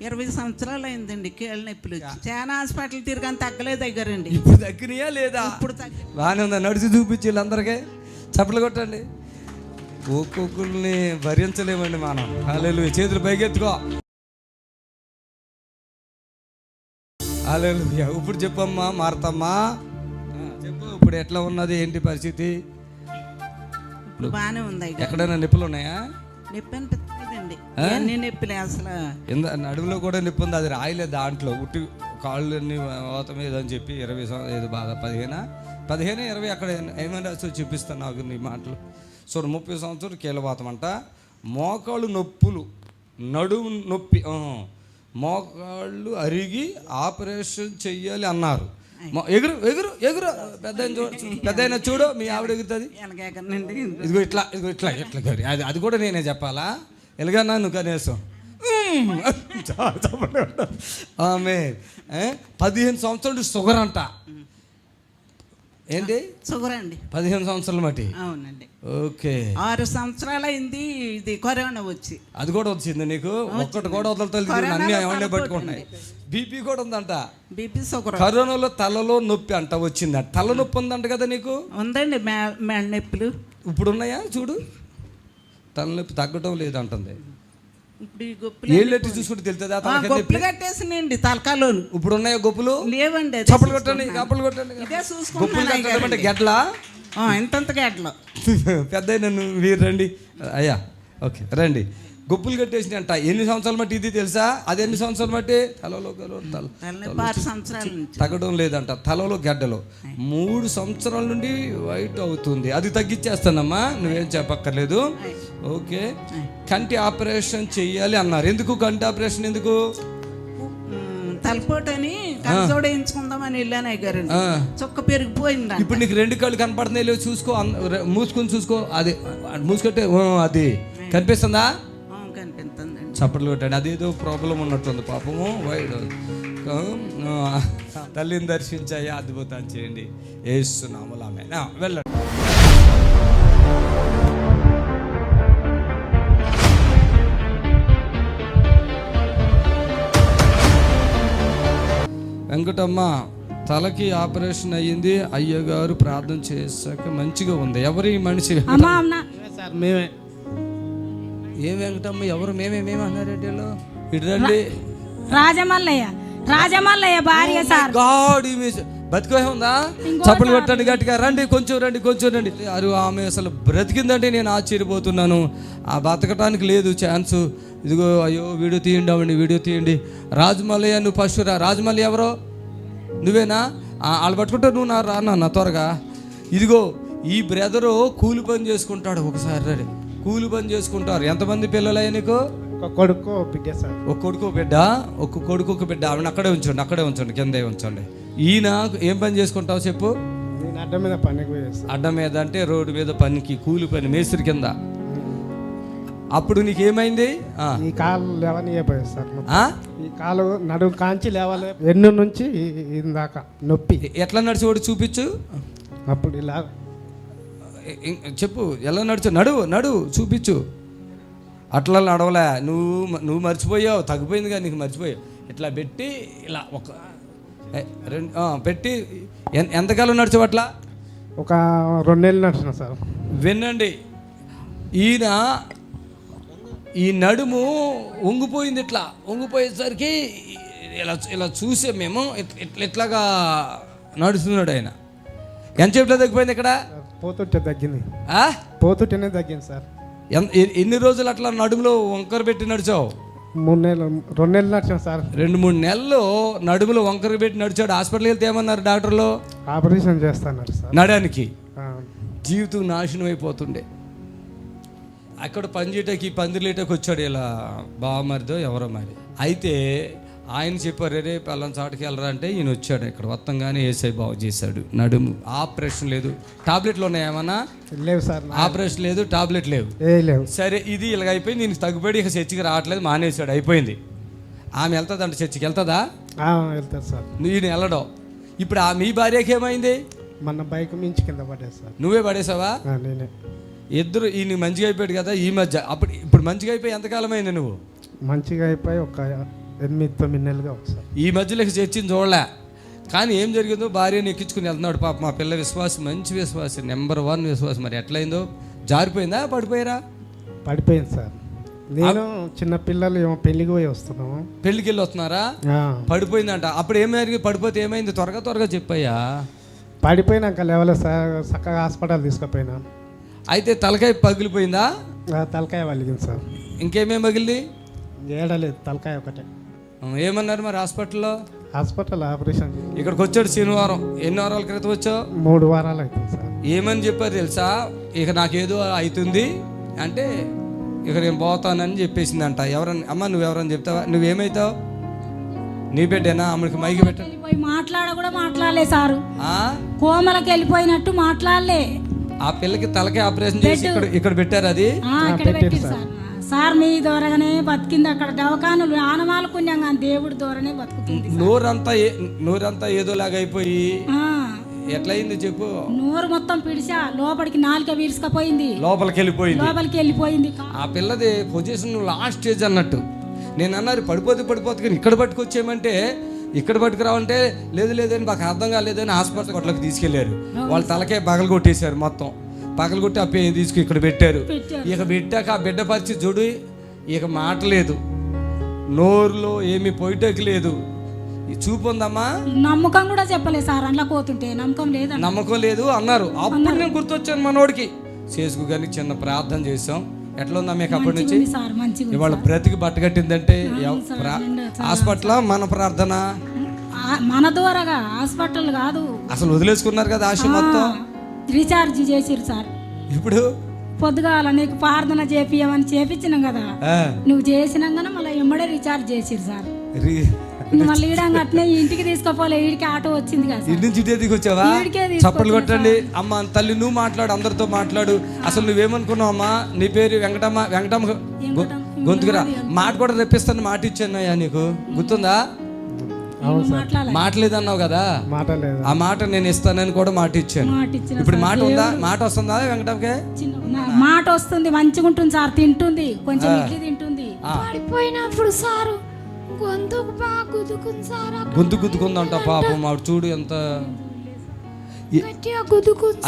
20 సంవత్సరాలు అయిందండి కీళ్ళ నొప్పులు. చాలా హాస్పిటల్ తిరిగాని తగ్గలేదు దగ్గరండి. ఇప్పుడు తగ్గినాయా లేదా? ఇప్పుడు బాగానే ఉందా? నడిచి చూపించి వీళ్ళందరికీ చప్పట్లు కొట్టండి. ఒక్కొక్కరిని భరించలేమండి మనం. హల్లెలూయా. చేతులు పైకెత్తుకో. హల్లెలూయా. ఇప్పుడు చెప్పమ్మా మారతమ్మా, చెప్పు ఇప్పుడు ఎట్లా ఉన్నది, ఏంటి పరిస్థితి? బాగానే ఉంది. ఎక్కడైనా నొప్పులు ఉన్నాయా? నొప్పి అనిపిస్తుందండి, అన్ని నొప్పులే అసలు. నడుములో కూడా నొప్పి ఉంది, అది రాయలేదు దాంట్లో. ఉట్టి కాళ్ళు అన్ని ఓతం ఏదని చెప్పి 20 ఏదో బాధ 15 20 అక్కడ ఏమైనా చూపిస్తాను నాకు నీ మాటలు. సో 30 సంవత్సరాలు కీలవాతం అంట. మోకాళ్ళు నొప్పులు, నడుము నొప్పి, మోకాళ్ళు అరిగి ఆపరేషన్ చెయ్యాలి అన్నారు. ఎగురు ఎగురు ఎగురు. పెద్ద చూడు, మీ ఆవిడ ఎగురుతుంది. ఇదిగో ఇట్లా, ఇదిగో ఇట్లా ఇట్లా గరి. అది కూడా నేనే చెప్పాలా? ఎలాగన్నా నువ్వు కనీసం ఆమె 15 సంవత్సరాలు షుగర్ అంట. ఏంటి షుగర్ అండి? 15 సంవత్సరాలు మట్టి. అవునండి. ఓకే. 6 సంవత్సరాలు అయింది ఇది కరోనా వచ్చి. అది కూడా వచ్చింది నీకు? ఒక్కటి కూడా వదలతలేదు, అన్ని ఏమన్నా పట్టుకుంటున్నాయి. బీపీ కూడా ఉందంట. BP sugar. కరోనాలో తలలో నొప్పి అంట వచ్చిందంట. తల నొప్పి ఉందంట కదా నీకు? ఉందండి. మెడ నొప్పులు ఇప్పుడు ఉన్నాయా? చూడు, తలనొప్పి తగ్గడం లేదంటుంది. ఇప్పుడు ఏళ్ళెట్టి చూసుకుంటే తెలుస్తుంది. గొప్పలు కట్టేసినండి తలకాలోను. ఇప్పుడు ఉన్నాయా గొప్పలు? లేవండి. చప్పలు కొట్టండి, కప్పలు కొట్టండి. గొప్పలు కట్టడం గెడ్లా, ఇంతంత గెడ్లు. పెద్ద నన్ను మీరు రండి అయ్యా. ఓకే రండి. గొప్పులు కట్టేసి అంట. ఎన్ని సంవత్సరాలు బట్టి ఇది తెలుసా? అది ఎన్ని సంవత్సరాలు బట్టి తలలో 6 సంవత్సరాల నుంచి తగ్గడం లేదంట. తలలో గడ్డలు 3 సంవత్సరాల నుండి వైట్ అవుతుంది. అది తగ్గించేస్తానమ్మా, నువ్వేం చెప్పక్కర్లేదు. ఓకే, కంటి ఆపరేషన్ చెయ్యాలి అన్నారు. ఎందుకు కంటి ఆపరేషన్? ఎందుకు? తలపోటని కళ్ళజోడు వేయించుకుందామని వెళ్ళాను అయ్యగారు. చొక్క పెరిగిపోయింది. ఇప్పుడు నీకు 2 కళ్ళు కనపడుతున్నాయి లేవు, చూసుకో, మూసుకొని చూసుకో. అది మూసుకుంటే అది కనిపిస్తుందా? కనిపిస్తుందండి. చప్పట్లు కొట్టండి. అదేదో ప్రాబ్లం ఉన్నట్టుంది పాపము. వైడ్ తల్లిని దర్శించాయా, అద్భుతాన్ని చేయండి. యేసునామములో ఆమేన్. వెళ్ళండి. వెంకటమ్మ తలకి ఆపరేషన్ అయ్యింది. అయ్యగారు ప్రార్థన చేశాక మంచిగా ఉంది. ఎవరి మనిషి? సార్ మేమే. ఏం వెంకటమ్మ? ఎవరు? మేమే అన్నారేంటి? ఇటు రండి. రాజమల్లయ్య భార్య సార్. గాడ్ బతికే ఉందా? చప్పట్లు కొట్టండి గట్టిగా. రండి, కొంచెం రండి. ఆమె అసలు బ్రతికిందంటే నేను ఆశ్చర్యపోతున్నాను. ఆ బతకటానికి లేదు ఛాన్స్. ఇదిగో, అయ్యో వీడియో తీయండి. రాజమల్లయ్య, నువ్వు ఫస్ట్ రా. రాజమల్లయ్య ఎవరో? నువ్వేనా? వాళ్ళు పట్టుకుంటే నువ్వు నా త్వరగా. ఇదిగో, ఈ బ్రదరు కూలి పని చేసుకుంటాడు. ఒకసారి రండి. కూలి పని చేసుకుంటారు. ఎంతమంది పిల్లలయ్యా నీకు? ఒక కొడుకు బిడ్డ సార్. ఒక కొడుకు బిడ్డ. ఒక బిడ్డ. ఆవిడ అక్కడే ఉంచండి, కిందే ఉంచండి. ఈయన ఏం పని చేసుకుంటావు చెప్పు? నేను అడ్డం మీద పనికి పోయేస్తాను. అడ్డం మీద అంటే రోడ్డు మీద పనికి, కూలి పని, మేస్త్రి కింద. అప్పుడు నీకేమైంది? ఈ కాలు లేవనియపోయేది సార్. ఈ కాలు నడుము కాంచి లేవాలి, ఎన్ను నుంచి ఇందాక నొప్పి. ఎట్లా నడిచేవాడు చూపించు. అప్పుడు ఇలా చెప్పు, ఎలా నడుచు? నడు చూపించు. అట్లా నడవలే. నువ్వు మర్చిపోయావు. తగ్గిపోయిందిగా నీకు, మర్చిపోయావు. ఇట్లా పెట్టి ఇలా ఒక 2 పెట్టి ఎంతకాలం నడిచావు అట్లా? ఒక 2 నెలలు నడిచిన సార్. వినండి, ఈ నడుము వంగిపోయింది. ఇట్లా వంగిపోయేసరికి ఇలా చూసే మేము ఇట్లాగా నడుస్తున్నాడు ఆయన. ఎంతసేపులో తగ్గిపోయింది ఇక్కడ? పోతుంటే తగ్గింది సార్. ఎన్ని రోజులు అట్లా నడుములో వంకర పెట్టి నడిచావు? 2 నెలలు నడిచాం సార్. 2-3 నెలలు నడుములో వంకర పెట్టి నడిచాడు. హాస్పిటల్కి వెళ్తే ఏమన్నారు డాక్టర్లు? ఆపరేషన్ చేస్తున్నారు సార్. నడానికి జీవితం నాశనం అయిపోతుండే. అక్కడ పనిచేయటానికి పందిలేటకి వచ్చాడు ఇలా బావమరిదో ఎవరో మరి. అయితే ఆయన చెప్పారు, రే పలానా చాటుకి వెళ్ళరా అంటే ఈయన వచ్చాడు. ఇక్కడ మొత్తంగానే ఏసై బాగు చేశాడు. నడుము ఆపరేషన్ లేదు. టాబ్లెట్లు ఉన్నాయి ఏమన్నా? లేవు సార్. ఆపరేషన్ లేదు, టాబ్లెట్ లేవు. సరే, ఇది ఇలాగ అయిపోయింది. నేను తగ్గుబడి ఇక చర్చికి రావట్లేదు, మానేశాడు. అయిపోయింది. ఆమె వెళ్తుందంట చర్చికి. వెళ్తుందా? వెళ్తారు సార్. ఈయన వెళ్ళడం. ఇప్పుడు మీ భార్యకి ఏమైంది? మన బైక్ మించి కింద పడేది సార్. నువ్వే పడేసావా? నేనే. ఇద్దరు. ఈయన మంచిగా అయిపోయాడు కదా ఈ మధ్య. ఇప్పుడు మంచిగా అయిపోయి ఎంతకాలం అయింది నువ్వు? మంచిగా అయిపోయి ఒక 8-9 నెలలుగా ఒకసారి. ఈ మధ్యలో చర్చిని చూడలే. కానీ ఏం జరిగిందో భార్యని ఎక్కించుకుని వెళ్తున్నాడు. పాప మా పిల్ల విశ్వాసం, మంచి విశ్వాసం, నెంబర్ 1 విశ్వాసం. మరి ఎట్లయిందో? జారిపోయిందా? పడిపోయారా? పడిపోయింది సార్. నేను చిన్న పిల్లలు ఏమో పెళ్లికి పోయి వస్తున్నాము. పెళ్లికి వెళ్ళి వస్తున్నారా? పడిపోయిందంట. అప్పుడు ఏమైంది? పడిపోతే ఏమైంది? త్వరగా చెప్పయ్యా. పడిపోయినాక లేవలే సార్. చక్కగా హాస్పిటల్ తీసుకుపోయినా. అయితే తలకాయ పగిలిపోయిందా? తలకాయ పగిలింది సార్. ఇంకేమేం పగిలింది? ఏడలేదు, తలకాయ ఒకటే. ఏమన్నారు మరి హాస్పిటల్లో? Hospital operation. ఇక్కడికి వచ్చాడు శనివారం. ఎన్ని వారాల క్రితం వచ్చావు? 3 వారాలు అవుతుంది సార్. ఏమని చెప్పారు తెలుసా? ఇక నాకేదో అవుతుంది అంటే ఇక నేను పోతానని చెప్పేసిందంట. ఎవరని? అమ్మ నువ్వెవరని చెప్తావా? నువ్వేమవుతావు? నీ బిడ్డేనా? ఆమెకి మైకి పెట్ట మాట్లాడలే సారు. కోమలకి వెళ్ళిపోయినట్టు మాట్లాడలే. ఆ పిల్లకి తలకే ఆపరేషన్ చేసి ఇక్కడ పెట్టారు. అది సార్ మీ ద్వారానే బతికింది. అక్కడ దవకానులు ఆనమాల పుణ్యం కానీ దేవుడి ద్వారానే బతుకుతుంది. నోరంతా ఏదోలాగా అయిపోయి ఎట్లయింది చెప్పు? నోరు మొత్తం పిడిచా, లోపలికి నాలుక వీరుసుకపోయింది, లోపలికి వెళ్ళిపోయింది. ఆ పిల్లది పొజిషన్ లాస్ట్ స్టేజ్ అన్నట్టు. నేను అన్నారు పడిపోతే కానీ ఇక్కడ పట్టుకొచ్చేయమంటే, ఇక్కడ పట్టుకురావంటే లేదని మాకు అర్థం కాలేదని హాస్పిటల్ కొట్లకి తీసుకెళ్లారు. వాళ్ళ తలకే పగలు కొట్టేశారు. మొత్తం పగలు కొట్టి ఆ పేరు తీసుకుని ఇక్కడ పెట్టారు. ఇక పెట్టాక ఆ బిడ్డ పరిస్థితి చూడు. ఇక మాట లేదు, నోరులో ఏమి పోయిటకి లేదు. చూపు ఉందమ్మా. నమ్మకం కూడా చెప్పలేదు సార్. అందులో పోతుంటే నమ్మకం లేదు అన్నారు. అప్పుడు నేను గుర్తొచ్చాను మనోడికి. చేసుకు కానీ చిన్న ప్రార్థన చేసాం. ఎట్లా ఉందా మీకు అప్పటి నుంచి? సార్ మంచిగా ఇవాళ బ్రతికి బట్టగట్టిందంటే హాస్పిటల్ మన ప్రార్థన మన ద్వారాగా హాస్పిటల్ కాదు, అసలు వదిలేసుకున్నారు కదా ఆశ మొత్తం. రీఛార్జ్ చేసిరు సార్. ఇప్పుడు పొద్దుగాల నీకు ప్రార్థన చేపియమని చేపించినాం కదా, నువ్వు చేసినాగానే మళ్ళీ ఎమ్మడే రీఛార్జ్ చేసిరు సార్. మళ్ళీ ఈడంగా అట్నే ఇంటికి తీసుకోపోలే, ఈడికి ఆటో వచ్చింది కదా, ఇంటి నుంచి ఇటే దిగొచ్చావా? చప్పట్లు కొట్టండి. అమ్మ తల్లి నువ్వు మాట్లాడు, అందరితో మాట్లాడు. అసలు నువ్వేమనుకున్నావు అమ్మా? నీ పేరు వెంకటమ్మ. వెంకటమ్మ గొంతుకురా మాట కూడా రెప్పిస్తాను మాట ఇచ్చానయ్యా, నీకు గుర్తుందా? మాటలేదన్నావు కదా, ఆ మాట నేను ఇస్తానని కూడా మాట ఇచ్చాను. ఇప్పుడు మాట ఉందా? మాట వస్తుందా వెంకటమ్మకే? మాట వస్తుంది, మంచిగా ఉంటుంది సార్, తింటుంది, కొంచెం ఇడ్లీ తింటుంది. పడిపోయినప్పుడు సారు గొంతుకు బాగా గుద్దుకుంది సార్. గొంతు గుద్దుకుందంట పాపం. ఆవిడ చూడు ఎంత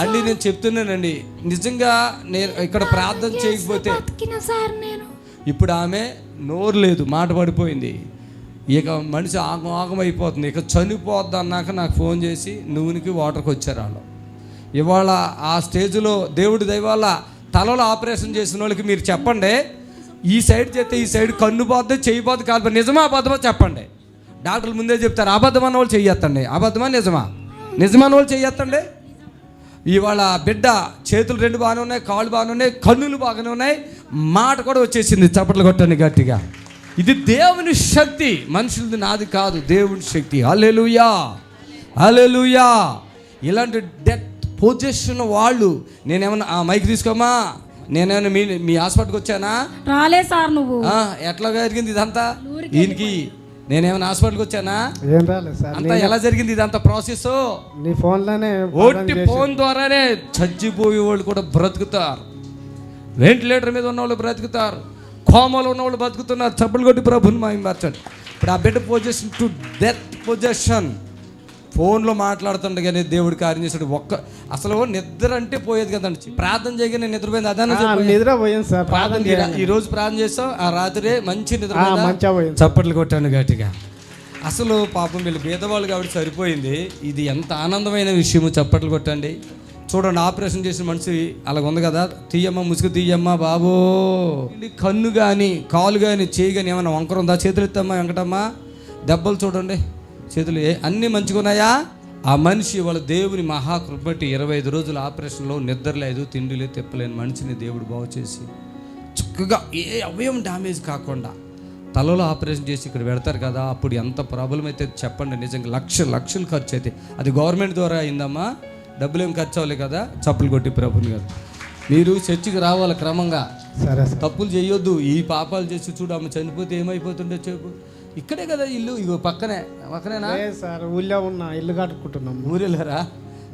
అండి. నేను చెప్తున్నానండి, నిజంగా నేను ఇక్కడ ప్రార్థన చేయకపోతే ఇప్పుడు ఆమె నోరు లేదు, మాట పడిపోయింది. ఇక మనిషి ఆగమైపోతుంది, ఇక చనిపోద్ది అన్నాక నాకు ఫోన్ చేసి నూనెకి వాటర్కి వచ్చారు వాళ్ళు. ఇవాళ ఆ స్టేజ్లో దేవుడి దయవల్ల తలలో ఆపరేషన్ చేసిన వాళ్ళకి మీరు చెప్పండి, ఈ సైడ్ చేస్తే ఈ సైడ్ కన్ను పోద్ది, చెయ్యి పోద్ది, కాదు. నిజమా అబద్ధమా చెప్పండి. డాక్టర్లు ముందే చెప్తారు, అబద్ధం అన్న వాళ్ళు చెయ్యొత్తండి. అబద్ధమా నిజమా? నిజమన్న వాళ్ళు చెయ్యొత్తండి. ఇవాళ బిడ్డ చేతులు 2 బాగానే ఉన్నాయి, కాళ్ళు బాగానే ఉన్నాయి, కన్నులు బాగానే ఉన్నాయి, మాట కూడా వచ్చేసింది. చప్పట్లు కొట్టండి గట్టిగా. ఇది దేవుని శక్తి, మనుషులది నాది కాదు, దేవుని శక్తి. హల్లెలూయా, హల్లెలూయా. ఇలాంటి డెత్ పొజిషన్ వాళ్ళు, నేనేమన్నా మైక్ తీసుకోమా, నేనేమన్నా మీ హాస్పిటల్కి వచ్చానా? రాలే సార్. నువ్వు ఎట్లా జరిగింది ఇదంతా? ఈయనకి నేనేమైనా హాస్పిటల్కి వచ్చానా? ఏం రాలేదు సార్. అంతా ఎలా జరిగింది ఇదంతా ప్రాసెస్? నీ ఫోన్లోనే, ఓటి ఫోన్ ద్వారానే చచ్చిపోయే వాళ్ళు కూడా బ్రతుకుతారు, వెంటిలేటర్ మీద ఉన్న వాళ్ళు బ్రతుకుతారు, కోమలో ఉన్న వాళ్ళు బతుకుతున్నారు. చప్పలు కొట్టి ప్రభుని మహిమపరచండి. ఇప్పుడు ఆ బిడ్డ పొజిషన్ టు డెత్ పొజిషన్, ఫోన్లో మాట్లాడుతుండగానే దేవుడు కార్యం చేశాడు. అసలు నిద్ర అంటే పోయేది కదండి. ప్రార్థన చేయగానే నిద్రపోయింది. అదన్నా నిద్రపోయింది సార్. ప్రార్థన ఈ రోజు ప్రార్థన చేస్తాం, ఆ రాత్రి మంచి నిద్ర. చప్పట్లు కొట్టాను గట్టిగా. అసలు పాపం వీళ్ళు పేదవాళ్ళు కాబట్టి సరిపోయింది. ఇది ఎంత ఆనందమైన విషయము. చప్పట్లు కొట్టండి. చూడండి, ఆపరేషన్ చేసిన మనిషి అలాగ ఉంది కదా, తీయమ్మ ముసుగు తీయమ్మా బాబో. కన్ను కానీ కాలు కానీ చేయి కానీ ఏమైనా వంకర ఉందా? చేతులు ఎత్తమ్మా వెంకటమ్మ. దెబ్బలు చూడండి, చేతులు అన్నీ మంచిగా ఉన్నాయా? ఆ మనిషి వాళ్ళ దేవుని మహాకృపటి 25 రోజుల ఆపరేషన్లో నిద్ర లేదు, తిండి లేదు, తెప్పలేని మనిషిని దేవుడు బాగు చేసి చక్కగా ఏ అవయవం డ్యామేజ్ కాకుండా తలలో ఆపరేషన్ చేసి ఇక్కడ పెడతారు కదా. అప్పుడు ఎంత ప్రాబ్లం అయితే చెప్పండి. నిజంగా లక్షలు ఖర్చు అయితే అది గవర్నమెంట్ ద్వారా అయిందమ్మా, డబ్బులు ఏం ఖర్చు అవ్వలేదు కదా. చప్పులు కొట్టి ప్రభుని గారు, మీరు చర్చికి రావాలి క్రమంగా, తప్పులు చేయొద్దు. ఈ పాపాలు చేసి చూడు, అమ్మ చనిపోతే ఏమైపోతుండే చెప్పు. ఇక్కడే కదా ఇల్లు, ఇగో పక్కనేనా సార్? ఊళ్ళో ఉన్న ఇల్లు కట్టుకుంటున్నాం. ఊరెళ్ళారా?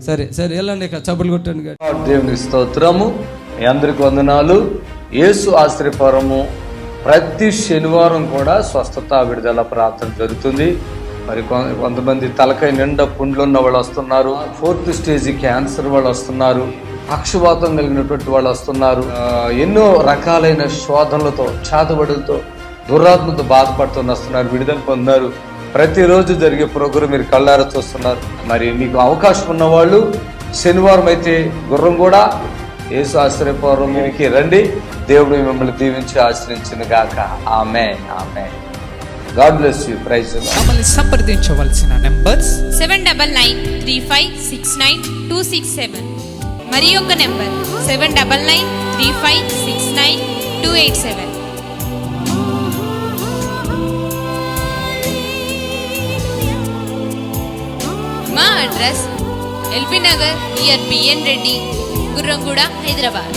సరే వెళ్ళండి, ఇక చప్పులు కొట్టండి. దేవునికి స్తోత్రము. మీ అందరికి వందనాలు. యేసు ఆశ్రయపురము ప్రతి శనివారం కూడా స్వస్థత విడుదల ప్రార్థన జరుగుతుంది. మరి కొంతమంది తలకాయ నిండా పుండ్లు ఉన్న వాళ్ళు వస్తున్నారు, 4th స్టేజ్ క్యాన్సర్ వాళ్ళు వస్తున్నారు, పక్షవాతం కలిగినటువంటి వాళ్ళు వస్తున్నారు, ఎన్నో రకాలైన శోధనలతో, చేతబడులతో, దురాత్మతో బాధపడుతూ వస్తున్నారు, విడుదల పొందారు. ప్రతిరోజు జరిగే ప్రోగ్రాం మీరు కళ్ళారా చూస్తున్నారు. మరి మీకు అవకాశం ఉన్న వాళ్ళు శనివారం అయితే గుర్రం కూడా యేసు ఆశ్రయపురంకి రండి. దేవుడు మిమ్మల్ని దీవించి ఆశ్రయించిన గాక. ఆమేన్, ఆమేన్. God bless you. Praise the Lord. మమ్మల్ని సంప్రదించవలసిన నంబర్స్ 7993569267 మరి యొక్క నెంబర్ 7993569287. మా అడ్రస్ ఎల్బీ నగర్ నియర్ బిఎన్ రెడ్డి, గుర్రంగూడ, హైదరాబాద్.